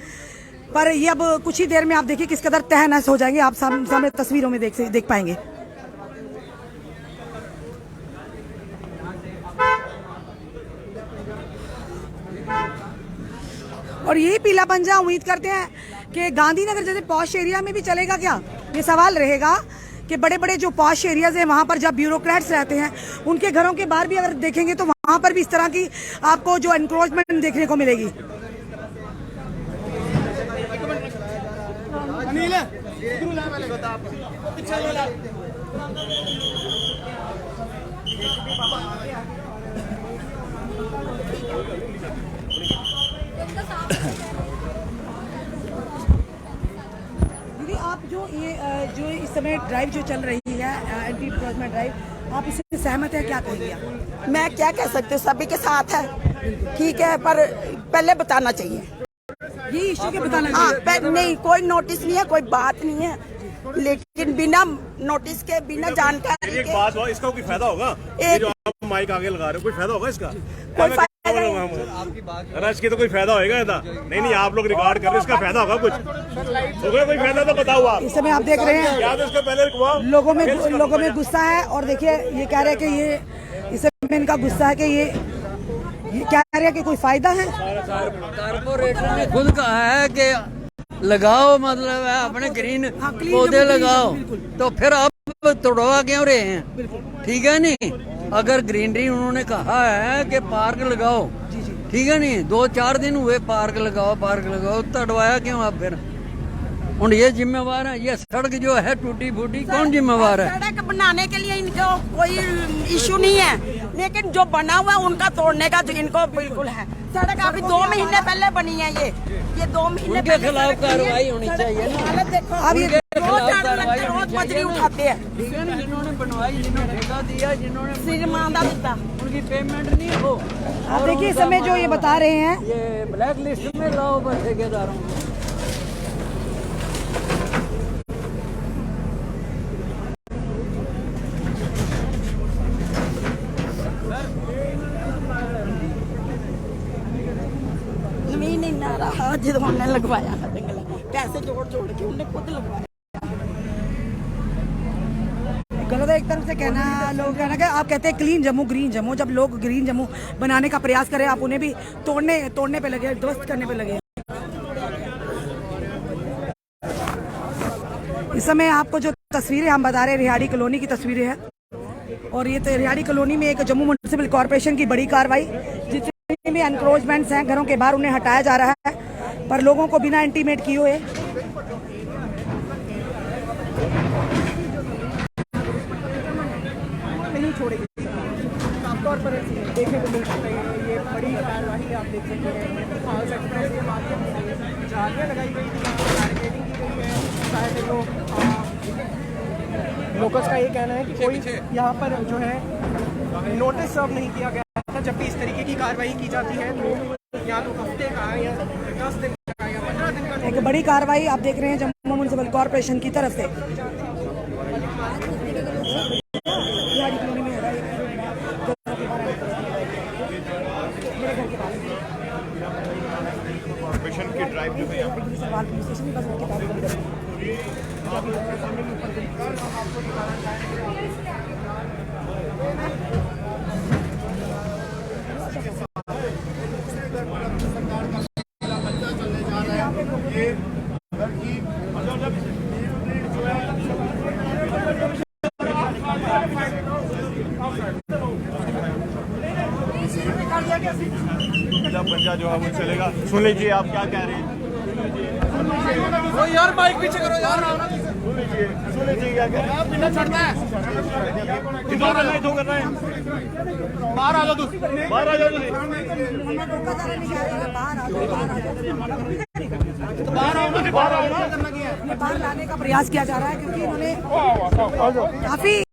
पर ये अब कुछ ही देर में आप देखिए किस कदर तहस नहस हो जाएंगे। आप सामने तस्वीरों में देख पाएंगे। और यही पीला पंजा उम्मीद करते हैं कि गांधीनगर जैसे पॉश एरिया में भी चलेगा क्या? ये सवाल रहेगा कि बड़े बड़े जो पॉश एरियाज हैं वहाँ पर जब ब्यूरोक्रेट्स रहते हैं उनके घरों के बाहर भी अगर देखेंगे तो वहाँ पर भी इस तरह की आपको जो एनक्रोचमेंट देखने को मिलेगी। दीदी आप जो इस समय ड्राइव जो चल रही है एंटी एनक्रोचमेंट ड्राइव, आप इससे सहमत है? क्या कहेंगे आप? मैं क्या कह सकती हूँ, सभी के साथ है, ठीक है, पर पहले बताना चाहिए। ये इश्यू के बताना हाँ, चाहिए। नहीं कोई नोटिस नहीं है, कोई बात नहीं है, लेकिन बिना नोटिस के, बिना जानकारी एक के बात हुआ, इसका कोई फायदा होगा? ये जो आप माइक आगे लगा रहे हो, कोई फायदा होगा इसका? कोई फायदा नहीं। इसके तो कोई फायदा होगा? नहीं, आप लोग रिकॉर्ड कर रहे हो, इसका फायदा होगा कुछ? होगा कोई फायदा तो बताओ आप। इस समय आप देख रहे हैं क्या इसका पहले लोगों में गुस्सा है। और देखिए ये कह रहे हैं कि ये इस समय इनका गुस्सा है कि ये कह रहे हैं कि कोई फायदा है। कारपोरेटर ने खुद कहा है कि लगाओ, मतलब है अपने ग्रीन पौधे लगाओ, तो फिर आप तोड़वा क्यों रहे हैं? ठीक है नहीं, अगर ग्रीनरी उन्होंने कहा है कि पार्क लगाओ, ठीक है नहीं, 2-4 दिन हुए पार्क लगाओ तोड़वाया क्यों आप? फिर और ये जिम्मेवार है? ये सड़क जो है टूटी फूटी, कौन जिम्मेवार है? सड़क बनाने के लिए इनको कोई इशू नहीं है, लेकिन जो बना हुआ है उनका तोड़ने का जो इनको बिल्कुल है। सड़क अभी 2 महीने पहले बनी है, ये 2 महीने उनके खिलाफ कार्रवाई होनी चाहिए ना। हालत देखो, अब ये रोज मजदूरी उठाते हैं, जिन्होंने बनवाई, जिन्होंने ठेका दिया, जिन्होंने सिरमांदा दिता, उनकी पेमेंट नहीं हो। आप देखिए इस समय जो ये बता रहे हैं, ये ब्लैक लिस्ट में लाओ बस ठेकेदारों को। जमीन नहीं ना रहा जो हमने लगवाया है, पैसे जोड़ के उन्हें खुद लगवाया। गलत है एक तरफ से कहना, लोग कहना कि आप कहते हैं क्लीन जम्मू ग्रीन जम्मू, जब लोग ग्रीन जम्मू बनाने का प्रयास करें आप उन्हें भी तोड़ने पे लगे, ध्वस्त करने पे लगे। इस समय आपको जो तस्वीरें हम बता रहे हैं रिहाड़ी कॉलोनी की तस्वीरें हैं, और ये तो रिहाड़ी कॉलोनी में एक जम्मू म्युनिसिपल कॉर्पोरेशन की बड़ी कार्रवाई, जितने भी एनक्रोचमेंट्स हैं घरों के बाहर उन्हें हटाया जा रहा है, पर लोगों को बिना इंटीमेट किए हुए। नहीं छोड़ेगी, साफ तौर पर देखने को मिल सकता है। ये बड़ी कार्रवाई आप देख सकते हैं, हाउस एक्सप्रेस के माध्यम से जालियां लगाई गई थी, बैरिकेडिंग की गई है। शायद लोकल्स का ये कहना है कि कोई यहाँ पर जो है नोटिस सर्व नहीं किया गया था। जब भी इस तरीके की कार्रवाई की जाती है तो यहाँ तो हफ्ते का या 10 दिन का या 15 दिन का एक बड़ी कार्रवाई आप देख रहे हैं जम्मू म्युनिसिपल कॉर्पोरेशन की तरफ से। कॉर्पोरेशन की ड्राइव जो है पंजा जो है वो चलेगा। सुन लीजिए आप क्या कह रहे हैं। यार माइक पीछे करो यार। सुन लीजिए क्या कह रहे हैं। बिना चढ़ना है, किधर करना है, करना है। बाहर आ जाओ तू, बाहर आ जाओ बाहर लाने का प्रयास किया जा रहा है, क्योंकि इन्होंने काफी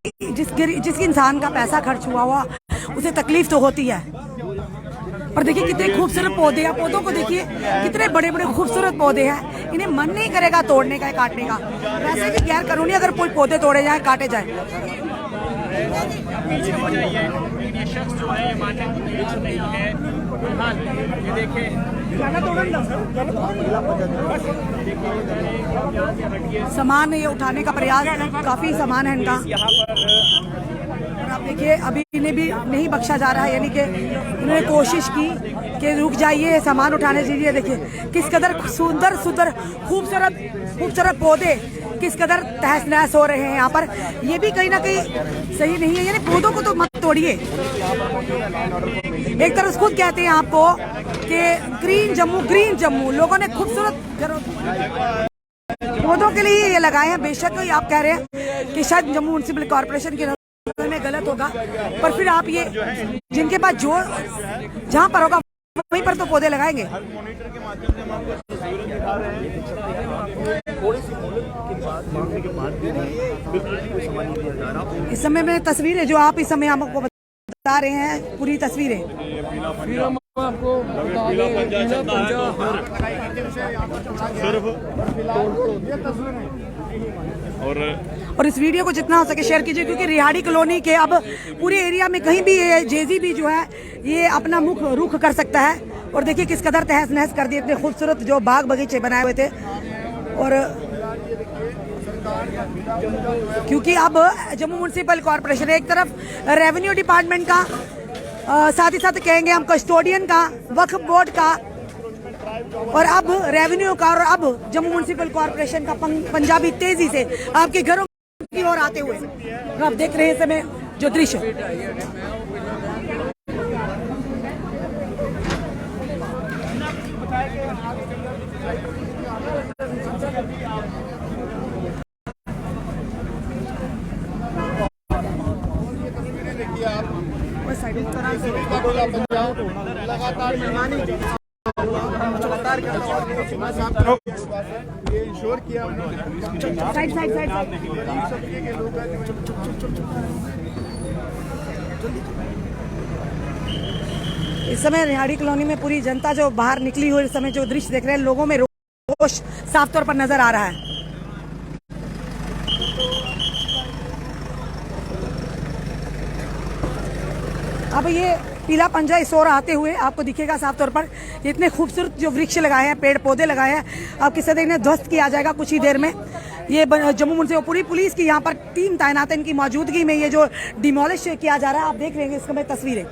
जिस इंसान का पैसा खर्च हुआ उसे तकलीफ तो होती है। पर देखिए कितने खूबसूरत पौधे हैं, पौधों को देखिए कितने बड़े बड़े खूबसूरत पौधे हैं, इन्हें मन नहीं करेगा तोड़ने का, काटने का। वैसे भी गैर कानूनी अगर कोई पौधे तोड़े जाए, काटे जाए। ये शख्स जो है मानने को तैयार नहीं है। ये देखें, सामान ये उठाने का प्रयास, काफी सामान है इनका। और आप देखिए अभी इन्हें भी नहीं बख्शा जा रहा है, यानी कि इन्होंने कोशिश की कि रुक जाइए, सामान उठाने दीजिए। देखिए किस कदर सुंदर सुंदर खूबसूरत पौधे किस कदर तहस नहस हो रहे हैं यहाँ पर। ये भी कहीं ना कहीं सही नहीं है, यानी पौधों को तो मत तोड़िए। एक तरफ खुद कहते हैं आपको कि ग्रीन जम्मू, लोगों ने खूबसूरत पौधों के लिए ये लगाए हैं। बेशक आप कह रहे हैं कि शायद जम्मू म्युनिसिपल कॉर्पोरेशन की नजर में गलत होगा, पर फिर आप ये जिनके पास जो जहाँ पर होगा वहीं पर तो पौधे लगाएंगे। मॉनिटर के माध्यम से हम आपको तस्वीरें दिखा रहे हैं। थोड़ी सी मोहलत के बाद मांगने के बाद भी बिल्कुल कोई सामान नहीं दिया जा रहा। इस समय में तस्वीरें जो आप इस समय हमको बता रहे हैं, पूरी तस्वीरें और इस वीडियो को जितना हो सके शेयर कीजिए, क्योंकि रिहाड़ी कॉलोनी के अब पूरे एरिया में कहीं भी ये जेसीबी जो है ये अपना मुख रुख कर सकता है। और देखिए किस कदर तहस नहस कर दिए, इतने खूबसूरत जो बाग बगीचे बनाए हुए थे। और क्योंकि अब जम्मू म्युनिसिपल कॉर्पोरेशन एक तरफ रेवेन्यू डिपार्टमेंट का, साथ ही साथ कहेंगे हम कस्टोडियन का, वक्फ बोर्ड का, और अब रेवेन्यू का, और अब जम्मू म्युनिसिपल कॉर्पोरेशन का पंजाबी तेजी से आपके घरों की ओर आते हुए आप देख रहे हैं समय जो दृश्य। लगातार ये इंश्योर किया साइड इस समय रिहाड़ी कॉलोनी में पूरी जनता जो बाहर निकली हुई, इस समय जो दृश्य देख रहे हैं, लोगों में रोष साफ तौर पर नजर आ रहा है। अब ये पीला पंजा इस ओर आते हुए आपको दिखेगा साफ तौर पर। इतने खूबसूरत जो वृक्ष लगाए हैं, पेड़ पौधे लगाए हैं, अब किसी दिन इन्हें ध्वस्त किया जाएगा कुछ ही देर में। ये जम्मू म्युनिसिपल पूरी पुलिस की यहाँ पर टीम तैनात है, इनकी मौजूदगी में ये जो डिमोलिश किया जा रहा है, आप देख रहे हैं इस समय तस्वीरें।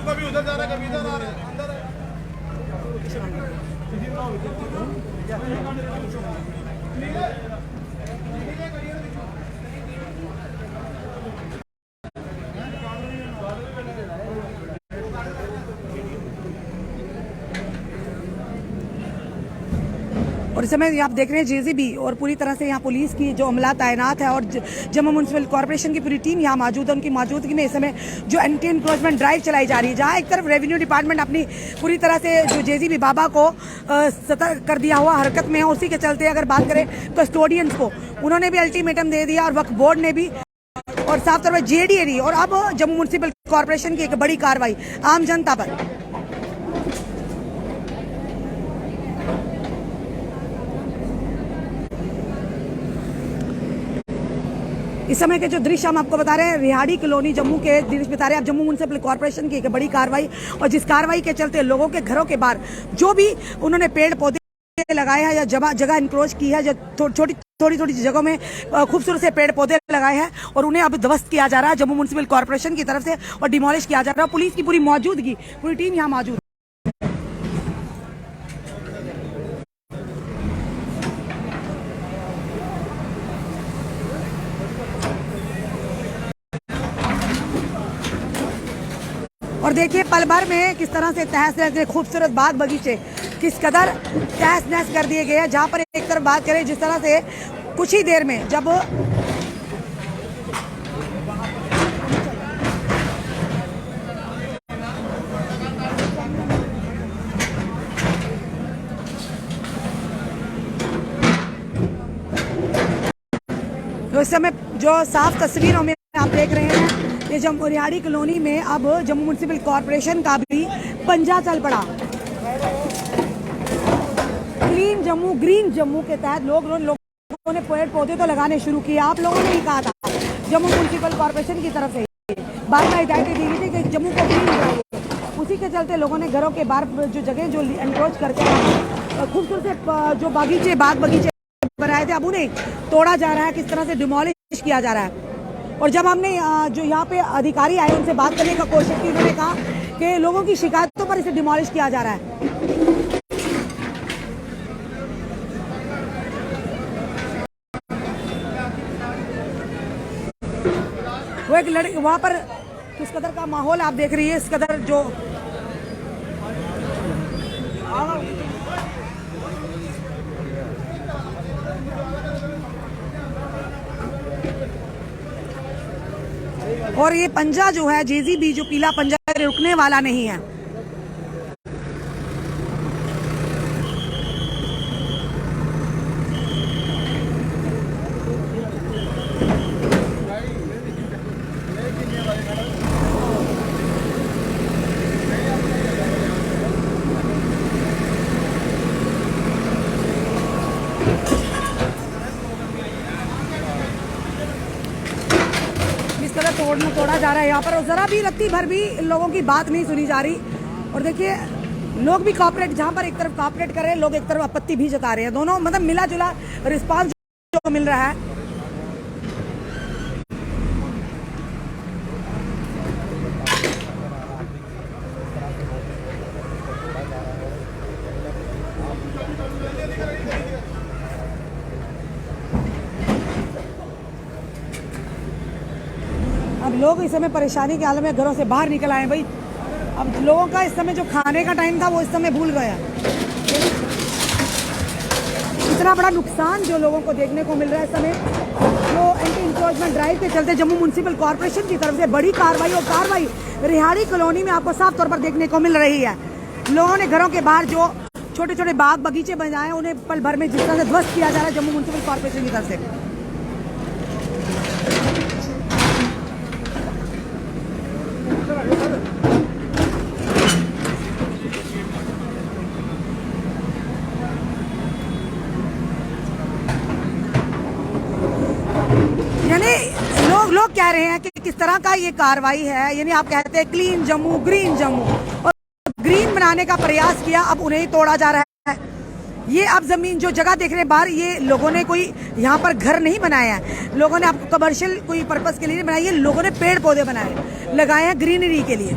कभी उधर जा रहा है, कभी इधर आ रहा है, अंदर है। और इस समय आप देख रहे हैं जेसीबी और पूरी तरह से यहाँ पुलिस की जो अमला तैनात है और जम्मू म्युनिसिपल कॉर्पोरेशन की पूरी टीम यहाँ मौजूद है। उनकी मौजूदगी में इस समय जो एंटी एनक्रोचमेंट ड्राइव चलाई जा रही है, जहाँ एक तरफ रेवेन्यू डिपार्टमेंट अपनी पूरी तरह से जो जेसीबी बाबा को सतर्क कर दिया हुआ हरकत में है, उसी के चलते अगर बात करें कस्टोडियंस को, उन्होंने भी अल्टीमेटम दे दिया और वक्फ बोर्ड ने भी, और साफ तौर पर जेडीए ने, और अब जम्मू म्युनिसिपल कॉर्पोरेशन की एक बड़ी कार्रवाई आम जनता पर। इस समय के जो दृश्य हम आपको बता रहे हैं, रिहाड़ी कॉलोनी जम्मू के दृश्य बता रहे हैं आप, जम्मू म्युनिसिपल कॉर्पोरेशन की एक बड़ी कार्रवाई, और जिस कार्रवाई के चलते लोगों के घरों के बाहर जो भी उन्होंने पेड़ पौधे लगाए हैं या जगह इंक्रोच की है, जो थोड़ी छोटी जगहों में खूबसूरत से पेड़ पौधे लगाए हैं, और उन्हें अब ध्वस्त किया जा रहा है जम्मू म्युनिसिपल कॉर्पोरेशन की तरफ से और डिमोलिश किया जा रहा है। पुलिस की पूरी मौजूदगी, पूरी टीम यहाँ मौजूद। और देखिए पल भर में किस तरह से तहस नहस, खूबसूरत बाग बगीचे किस कदर तहस नहस कर दिए गए हैं। जहां पर एक तरफ बात करें जिस तरह से कुछ ही देर में जब तो इस समय जो साफ तस्वीरों में आप देख रहे हैं, ये रिहाड़ी कॉलोनी में अब जम्मू म्युनिसिपल कॉर्पोरेशन का भी पंजा चल पड़ा। क्लीन जम्मू ग्रीन जम्मू के तहत लोगों ने पेड़ पौधे तो लगाने शुरू किए। आप लोगों ने ही कहा था जम्मू म्युनिसिपल कॉर्पोरेशन की तरफ से बार बार हिदायतें दी गई थी कि जम्मू को ग्रीन चाहिए, उसी के चलते लोगों ने घरों के बाहर जो जगह जो एनक्रोच करके खूबसूरत से जो बाग बगीचे बनाए थे, अब उन्हें तोड़ा जा रहा है, किस तरह से डिमोलिश किया जा रहा है। और जब हमने जो यहाँ पे अधिकारी आए उनसे बात करने का कोशिश की, उन्होंने कहा कि लोगों की शिकायतों पर इसे डिमोलिश किया जा रहा है। वो एक लड़की वहां पर किस कदर का माहौल आप देख रही है, इस कदर जो और ये पंजा जो है जेसीबी, जो पीला पंजा रुकने वाला नहीं है। तोड़ा जा रहा है यहाँ पर, और जरा भी रत्ती भर भी लोगों की बात नहीं सुनी जा रही। और देखिए लोग भी कॉपरेट, जहाँ पर एक तरफ कॉपरेट कर रहे हैं लोग, एक तरफ आपत्ति भी जता रहे हैं। दोनों मतलब मिला जुला रिस्पांस जो मिल रहा है। अब लोग इस समय परेशानी के हाल में घरों से बाहर निकल आए। भाई अब लोगों का इस समय जो खाने का टाइम था वो इस समय भूल गया। इतना बड़ा नुकसान जो लोगों को देखने को मिल रहा है इस समय, जो एंटी इंक्रोचमेंट ड्राइव के चलते जम्मू म्युनिसिपल कॉर्पोरेशन की तरफ से बड़ी कार्रवाई, और कार्रवाई रिहाड़ी कॉलोनी में आपको साफ तौर पर देखने को मिल रही है। लोगों ने घरों के बाहर जो छोटे छोटे बाग बगीचे बनाए, उन्हें पल भर में जिस तरह से ध्वस्त किया जा रहा है जम्मू म्युनिसिपल कॉर्पोरेशन की तरफ से। यानी लोग कह रहे हैं कि किस तरह का ये कार्रवाई है, यानी आप कहते हैं क्लीन जम्मू ग्रीन जम्मू, और ग्रीन बना बनाने का प्रयास किया, अब उन्हें ही तोड़ा जा रहा है। ये आप जमीन जो जगह देख रहे हैं बाहर, ये लोगों ने कोई यहाँ पर घर नहीं बनाया है, लोगों ने आपको कमर्शियल कोई पर्पस के लिए नहीं बनाया, ये लोगों ने पेड़ पौधे बनाए लगाए हैं ग्रीनरी के लिए।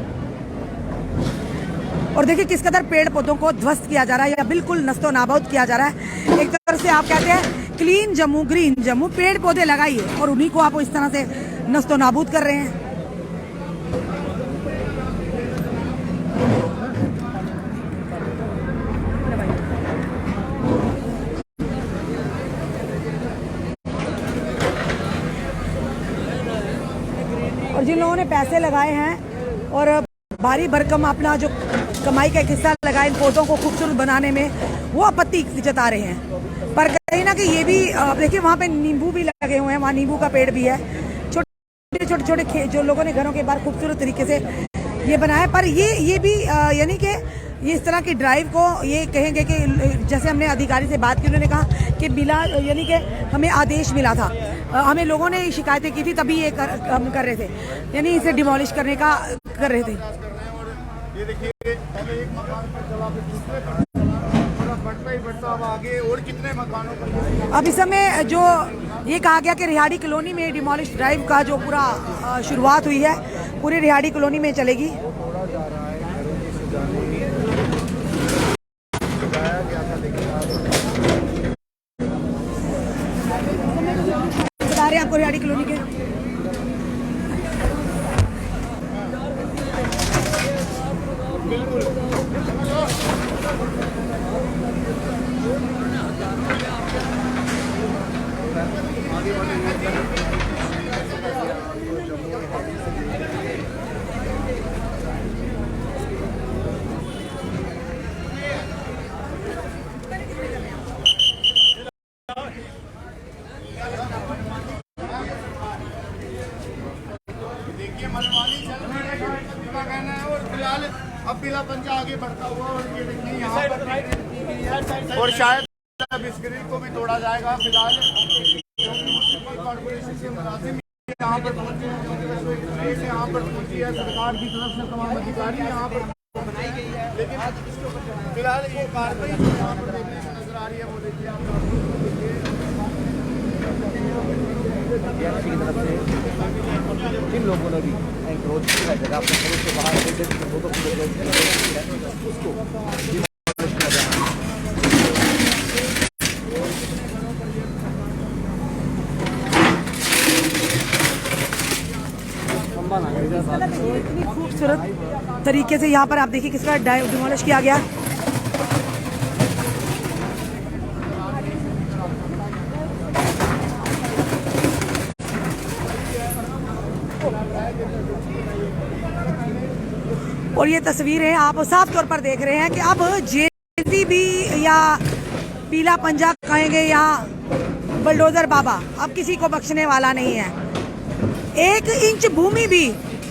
और देखिए किस कदर पेड़ पौधों को ध्वस्त किया जा रहा है या बिल्कुल नस्तो नाबूद किया जा रहा है। एक तरह से आप कहते हैं क्लीन जम्मू, ग्रीन जम्मू, पेड़ पौधे लगाइए और उन्हीं को आप इस तरह से नस्तो नाबूद कर रहे हैं। और जिन लोगों ने पैसे लगाए हैं और भारी भरकम अपना जो कमाई का एक हिस्सा लगाए इन पौधों को खूबसूरत बनाने में, वो आपत्ति जता रहे हैं। पर कहीं ना कहीं ये भी देखिए वहाँ पे नींबू भी लगे हुए हैं, वहाँ नींबू का पेड़ भी है, छोटे छोटे छोटे जो लोगों ने घरों के बाहर खूबसूरत तरीके से ये बनाया। पर ये भी यानी कि ये इस तरह की ड्राइव को ये कहेंगे कि जैसे हमने अधिकारी से बात की, उन्होंने कहा कि बिला यानी कि हमें आदेश मिला था, हमें लोगों ने शिकायतें की थी तभी ये हम कर रहे थे, यानी इसे डिमोलिश करने का कर रहे थे। ये देखिए पहले एक मकान पर चला, फिर दूसरे पर बढ़ता ही बढ़ता, अब आगे और कितने मकानों पर। अब इस समय जो ये कहा गया कि रिहाड़ी कॉलोनी में डिमोलिश ड्राइव का जो पूरा शुरुआत हुई है, पूरी रिहाड़ी कॉलोनी में चलेगी। बता रहे हैं आपको रिहाड़ी कॉलोनी के अब पीला पंजा आगे बढ़ता हुआ और ये देखिए यहाँ पर, और शायद अब इस ग्रिल को भी तोड़ा जाएगा। फिलहाल म्युनिसिपल कॉर्पोरेशन के मुलाजिम यहाँ पर पहुंचे हैं, यहाँ पर पहुंची है सरकार की तरफ से तमाम अधिकारी यहाँ पर बनाई गई है, लेकिन फिलहाल ये कार्रवाई यहाँ पर देखने में नजर आ रही है। वो देखिए जिन लोगों ने भी एंक्रोच किया जगह अपने घरों से बाहर उसको इतनी खूबसूरत तरीके से यहाँ पर आप देखिए किस तरह डिमोलिश किया गया। और ये तस्वीरें आप साफ तौर पर देख रहे हैं कि अब जेसीबी या पीला पंजा कहेंगे या बुलडोजर बाबा अब किसी को बख्शने वाला नहीं है। 1 इंच भूमि भी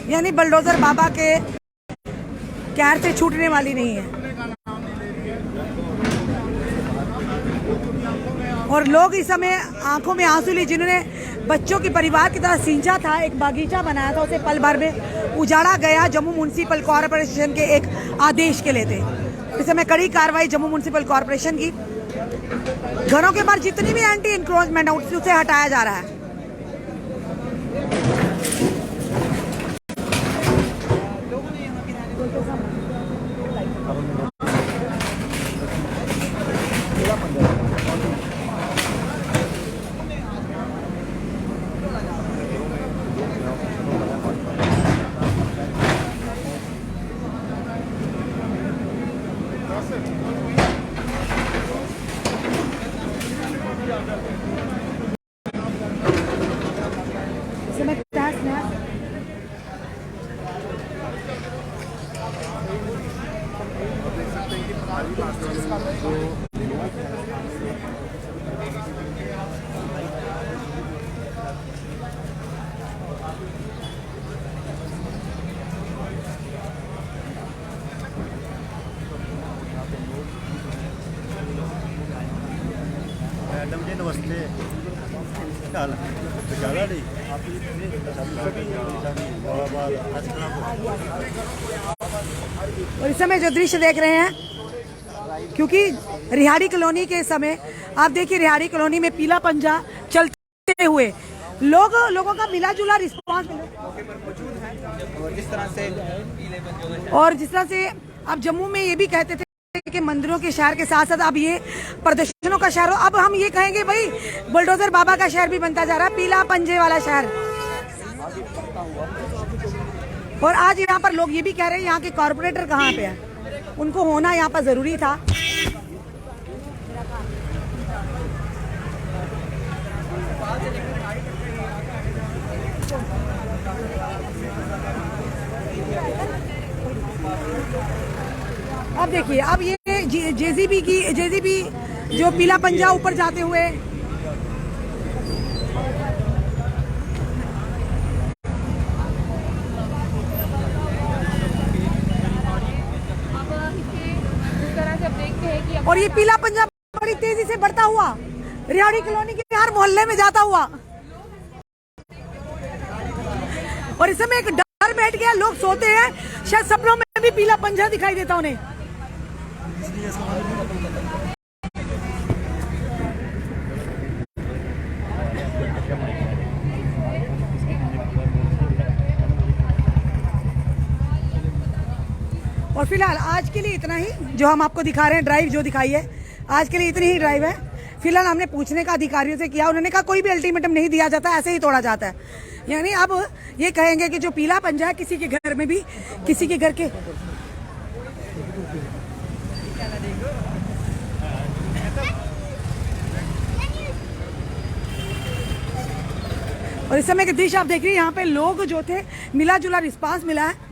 यानी बुलडोजर बाबा के कहर से छूटने वाली नहीं है। और लोग इस समय आंखों में आंसू लिए, जिन्होंने बच्चों की परिवार की तरह सींचा था, एक बागीचा बनाया था, उसे पल भर में उजाड़ा गया जम्मू म्युनिसिपल कॉरपोरेशन के एक आदेश के लिए थे। इस समय कड़ी कार्रवाई जम्मू म्युनिसिपल कॉरपोरेशन की, घरों के बाहर जितनी भी एंटी इंक्रोचमेंट है उसे हटाया जा रहा है। मैडम जी नमस्ते, क्या हाल है? ज़्यादा नहीं आप और इस समय जो दृश्य देख रहे हैं, क्योंकि रिहाड़ी कॉलोनी के समय आप देखिए रिहाड़ी कॉलोनी में पीला पंजा चलते हुए लोगों का मिला जुला रिस्पॉन्स और जिस तरह से अब जम्मू में ये भी कहते थे कि मंदिरों के शहर के साथ साथ अब ये प्रदर्शनों का शहर हो, अब हम ये कहेंगे भाई बुलडोजर बाबा का शहर भी बनता जा रहा है, पीला पंजे वाला शहर। और आज यहाँ पर लोग ये भी कह रहे हैं यहाँ के कॉर्पोरेटर कहाँ पे है, उनको होना यहाँ पर जरूरी था। अब देखिए अब ये जेसीबी जो पीला पंजा ऊपर जाते हुए और ये पीला पंजा बड़ी तेजी से बढ़ता हुआ रिहाड़ी कॉलोनी के हर मोहल्ले में जाता हुआ और इस समय एक डर बैठ गया, लोग सोते हैं शायद सपनों में भी पीला पंजा दिखाई देता उन्हें। और फिलहाल आज के लिए इतना ही जो हम आपको दिखा रहे हैं, ड्राइव जो दिखाई है आज के लिए इतनी ही ड्राइव है। फिलहाल हमने पूछने का अधिकारियों से किया, उन्होंने कहा कोई भी अल्टीमेटम नहीं दिया जाता, ऐसे ही तोड़ा जाता है। यानी अब ये कहेंगे कि जो पीला पंजा है किसी के घर में भी किसी के घर के और इस समय के दृश्य आप देख रहे हैं, यहाँ पे लोग जो थे मिला जुला रिस्पांस मिला है।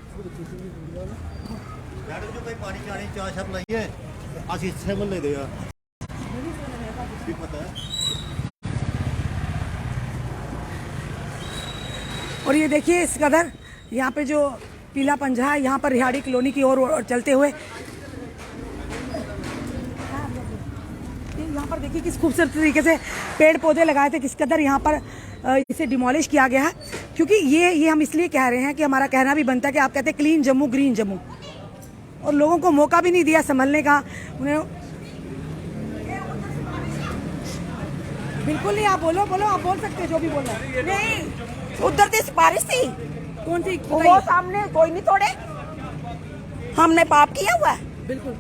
और ये देखिए इस कदर यहाँ पे जो पीला पंजा है यहाँ पर रिहाड़ी कॉलोनी की ओर चलते हुए यहाँ पर देखिए किस खूबसूरत तरीके से पेड़ पौधे लगाए थे, किस कदर यहाँ पर इसे डिमोलिश किया गया है। क्योंकि ये हम इसलिए कह रहे हैं कि हमारा कहना भी बनता है कि आप कहते हैं क्लीन जम्मू ग्रीन जम्मू, और लोगों को मौका भी नहीं दिया संभलने का। उन्हें बिल्कुल नहीं, आप बोलो आप बोल सकते हैं जो भी बोलना है। नहीं, उधर से सिफारिश थी। कौन सी? वो सामने कोई नहीं तोड़े, हमने पाप किया हुआ है। बिल्कुल,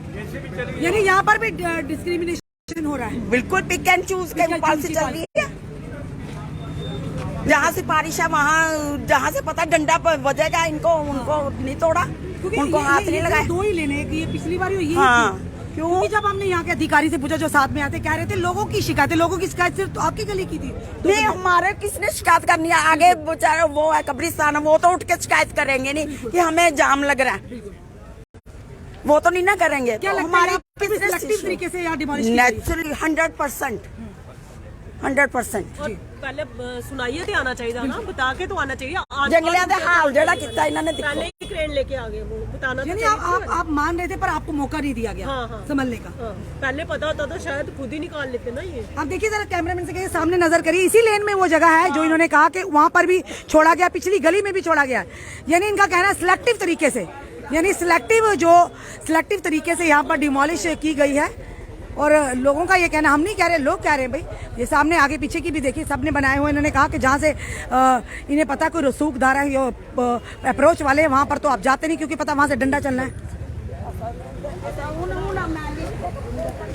यानी यहाँ पर भी डिस्क्रिमिनेशन हो रहा है। बिल्कुल पिक एंड चूज के पॉलिसी चल रही है। जहाँ सिफारिश है वहाँ, जहाँ से पता डंडा बजेगा इनको, उनको नहीं तोड़ा, उनको हाथ नहीं लगाया। दो ही लेने की पिछली बार यही हाँ, क्योंकि जब हमने यहाँ के अधिकारी से पूछा जो साथ में आते, कह रहे थे लोगों की शिकायत सिर्फ तो आपकी गली की थी। नहीं, हमारे किसने शिकायत करनी है? आगे बेचारे वो है कब्रिस्तान, वो तो उठ के शिकायत करेंगे नहीं कि हमें जाम लग रहा है, वो तो नहीं ना करेंगे। क्या तो हमारे तरीके से यहाँ डिमोलिश नेचुरली 100%। पहले सुनाइए तो आना चाहिए ना, बता के तो आना चाहिए। जंगलियां दे हाल जेड़ा कितना इन्होंने पहले ही क्रेन लेके आ गए, वो बताना यानी आप मान रहे थे पर आपको मौका नहीं दिया गया संभलने का। पहले पता होता तो शायद खुद ही निकाल लेते ना ये। आप देखिए जरा कैमरामैन से कहिए सामने नजर करिए, इसी लेन में वो जगह है जो इन्होंने कहा कि वहाँ पर भी छोड़ा गया, पिछली गली में भी छोड़ा गया। यानी इनका कहना सिलेक्टिव तरीके से, यानी सिलेक्टिव तरीके से यहाँ पर डिमोलिश की गई है। और लोगों का ये कहना, हम नहीं कह रहे, लोग कह रहे हैं भाई। ये सामने आगे पीछे की भी देखिए सबने बनाए हुए। इन्होंने कहा कि जहाँ से इन्हें पता कोई रसूखदार है या अप्रोच वाले वहाँ पर तो आप जाते नहीं, क्योंकि पता वहाँ से डंडा चलना है।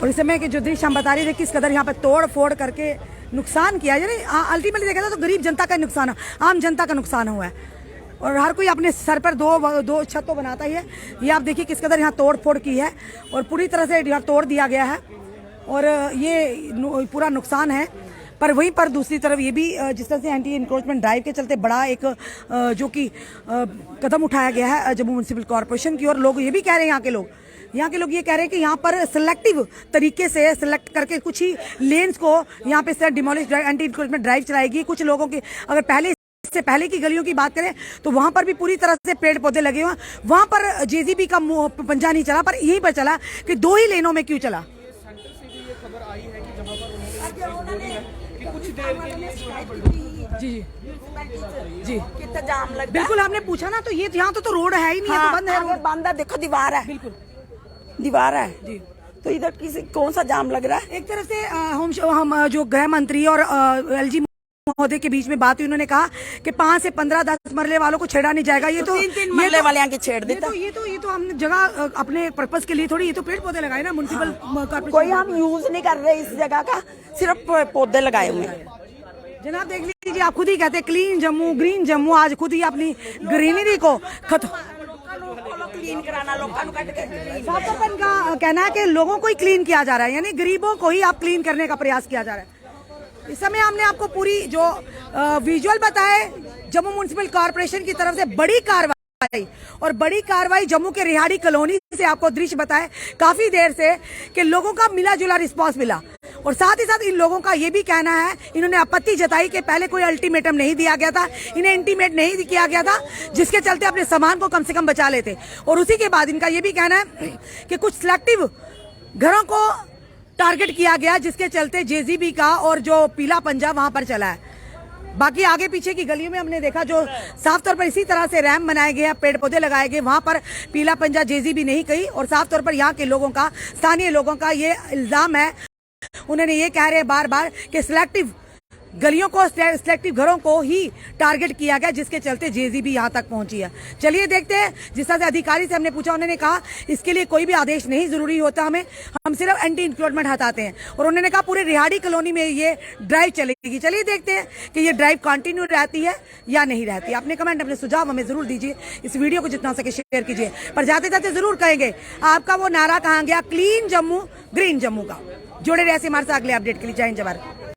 और इस समय के जो दृश्य हम बता रहे थे किस कदर यहाँ पे तोड़ फोड़ करके नुकसान किया, यानी अल्टीमेटली देखा तो गरीब जनता का नुकसान, आम जनता का नुकसान हुआ है। और हर कोई अपने सर पर दो छत तो बनाता ही है। ये आप देखिए किस कदर यहाँ तोड़ फोड़ की है और पूरी तरह से यहाँ तोड़ दिया गया है और ये पूरा नुकसान है। पर वहीं पर दूसरी तरफ ये भी जिस तरह से एंटी इंक्रोचमेंट ड्राइव के चलते बड़ा एक जो कि कदम उठाया गया है जम्मू म्युनिसिपल कॉर्पोरेशन की। और लोग ये भी कह रहे हैं, यहाँ के लोग ये कह रहे हैं कि यहाँ पर सिलेक्टिव तरीके से सिलेक्ट करके कुछ ही लेन्स को यहाँ पे डिमोलिश एंटी इंक्रोचमेंट ड्राइव चलाएगी। कुछ लोगों की अगर से पहले की गलियों की बात करें तो वहां पर भी पूरी तरह से पेड़ पौधे लगे हुए, वहां पर जेसीबी का पंजा नहीं चला, पर यहीं पर चला कि 2 ही लेनों में क्यों चला। सेंटर से भी ये खबर आई है कि जहां पर उन्होंने कुछ देर के लिए जी जी कितना जाम लगता है। बिल्कुल आपने पूछा ना, तो ये यहाँ तो रोड है ही नहीं, है तो बंद है आगे रोड। बंद है, देखो दीवार है, बिल्कुल दीवार है जी। तो इधर किसी कौन सा जाम लग रहा है। एक तरह से हम जो गृह मंत्री और एलजी महोदय के बीच में बात हुई, उन्होंने कहा कि 5 से 15 10 मरले वालों को छेड़ा नहीं जाएगा। ये तो 3 मरले वाले यहाँ के छेड़ देता। ये तो हमने जगह अपने पर्पस के लिए थोड़ी, ये तो पेड़ पौधे लगाए ना म्युनिसिपल कॉर्पोरेशन। कोई हम यूज नहीं कर रहे इस जगह का, सिर्फ पौधे लगाए हुए हैं। जनाब देख लीजिए, आप खुद ही कहते हैं क्लीन जम्मू ग्रीन जम्मू, आज खुद ही अपनी ग्रीनरी को खत्म क्लीन कराना लोगों साफ तौर इनका कहना है कि लोगों को ही क्लीन किया जा रहा है, यानी गरीबों को ही आप क्लीन करने का प्रयास किया जा रहा है। इस समय हमने आपको पूरी जो विजुअल बताए जम्मू म्युनिसिपल कॉर्पोरेशन की तरफ से बड़ी कार्रवाई जम्मू के रिहाड़ी कॉलोनी से आपको दृश्य बताए काफी देर से कि लोगों का मिला जुला रिस्पांस मिला। और साथ ही साथ इन लोगों का ये भी कहना है, इन्होंने आपत्ति जताई कि पहले कोई अल्टीमेटम नहीं दिया गया था, इन्हें इंटीमेट नहीं किया गया था, जिसके चलते अपने सामान को कम से कम बचा लेते। और उसी के बाद इनका ये भी कहना है कि कुछ सिलेक्टिव घरों को टारगेट किया गया, जिसके चलते जेसीबी का और जो पीला पंजा वहां पर चला है। बाकी आगे पीछे की गलियों में हमने देखा जो साफ तौर पर इसी तरह से रैम्प बनाए गए, पेड़ पौधे लगाए गए, वहां पर पीला पंजा जेसीबी नहीं कही। और साफ तौर पर यहाँ के लोगों का, स्थानीय लोगों का ये इल्जाम है, उन्होंने ये कह रहे हैं बार बार कि सिलेक्टिव गलियों को, सिलेक्टिव घरों को ही टारगेट किया गया, जिसके चलते जेसीबी यहाँ तक पहुंची है। चलिए देखते हैं, जिस तरह से अधिकारी से हमने पूछा, उन्होंने कहा इसके लिए कोई भी आदेश नहीं जरूरी होता, हम सिर्फ एंटी इंक्रोचमेंट हटाते हैं। और उन्होंने कहा पूरे रिहाड़ी कॉलोनी में ये ड्राइव चलेगी। चलिए देखते हैं कि ये ड्राइव कंटिन्यू रहती है या नहीं रहती। अपने कमेंट, अपने सुझाव हमें जरूर दीजिए, इस वीडियो को जितना सके शेयर कीजिए। पर जाते जाते जरूर कहेंगे आपका वो नारा कहाँ गया, क्लीन जम्मू ग्रीन जम्मू का। जुड़े रहे हमारे साथ अगले अपडेट के लिए। जय हिंद जय भारत।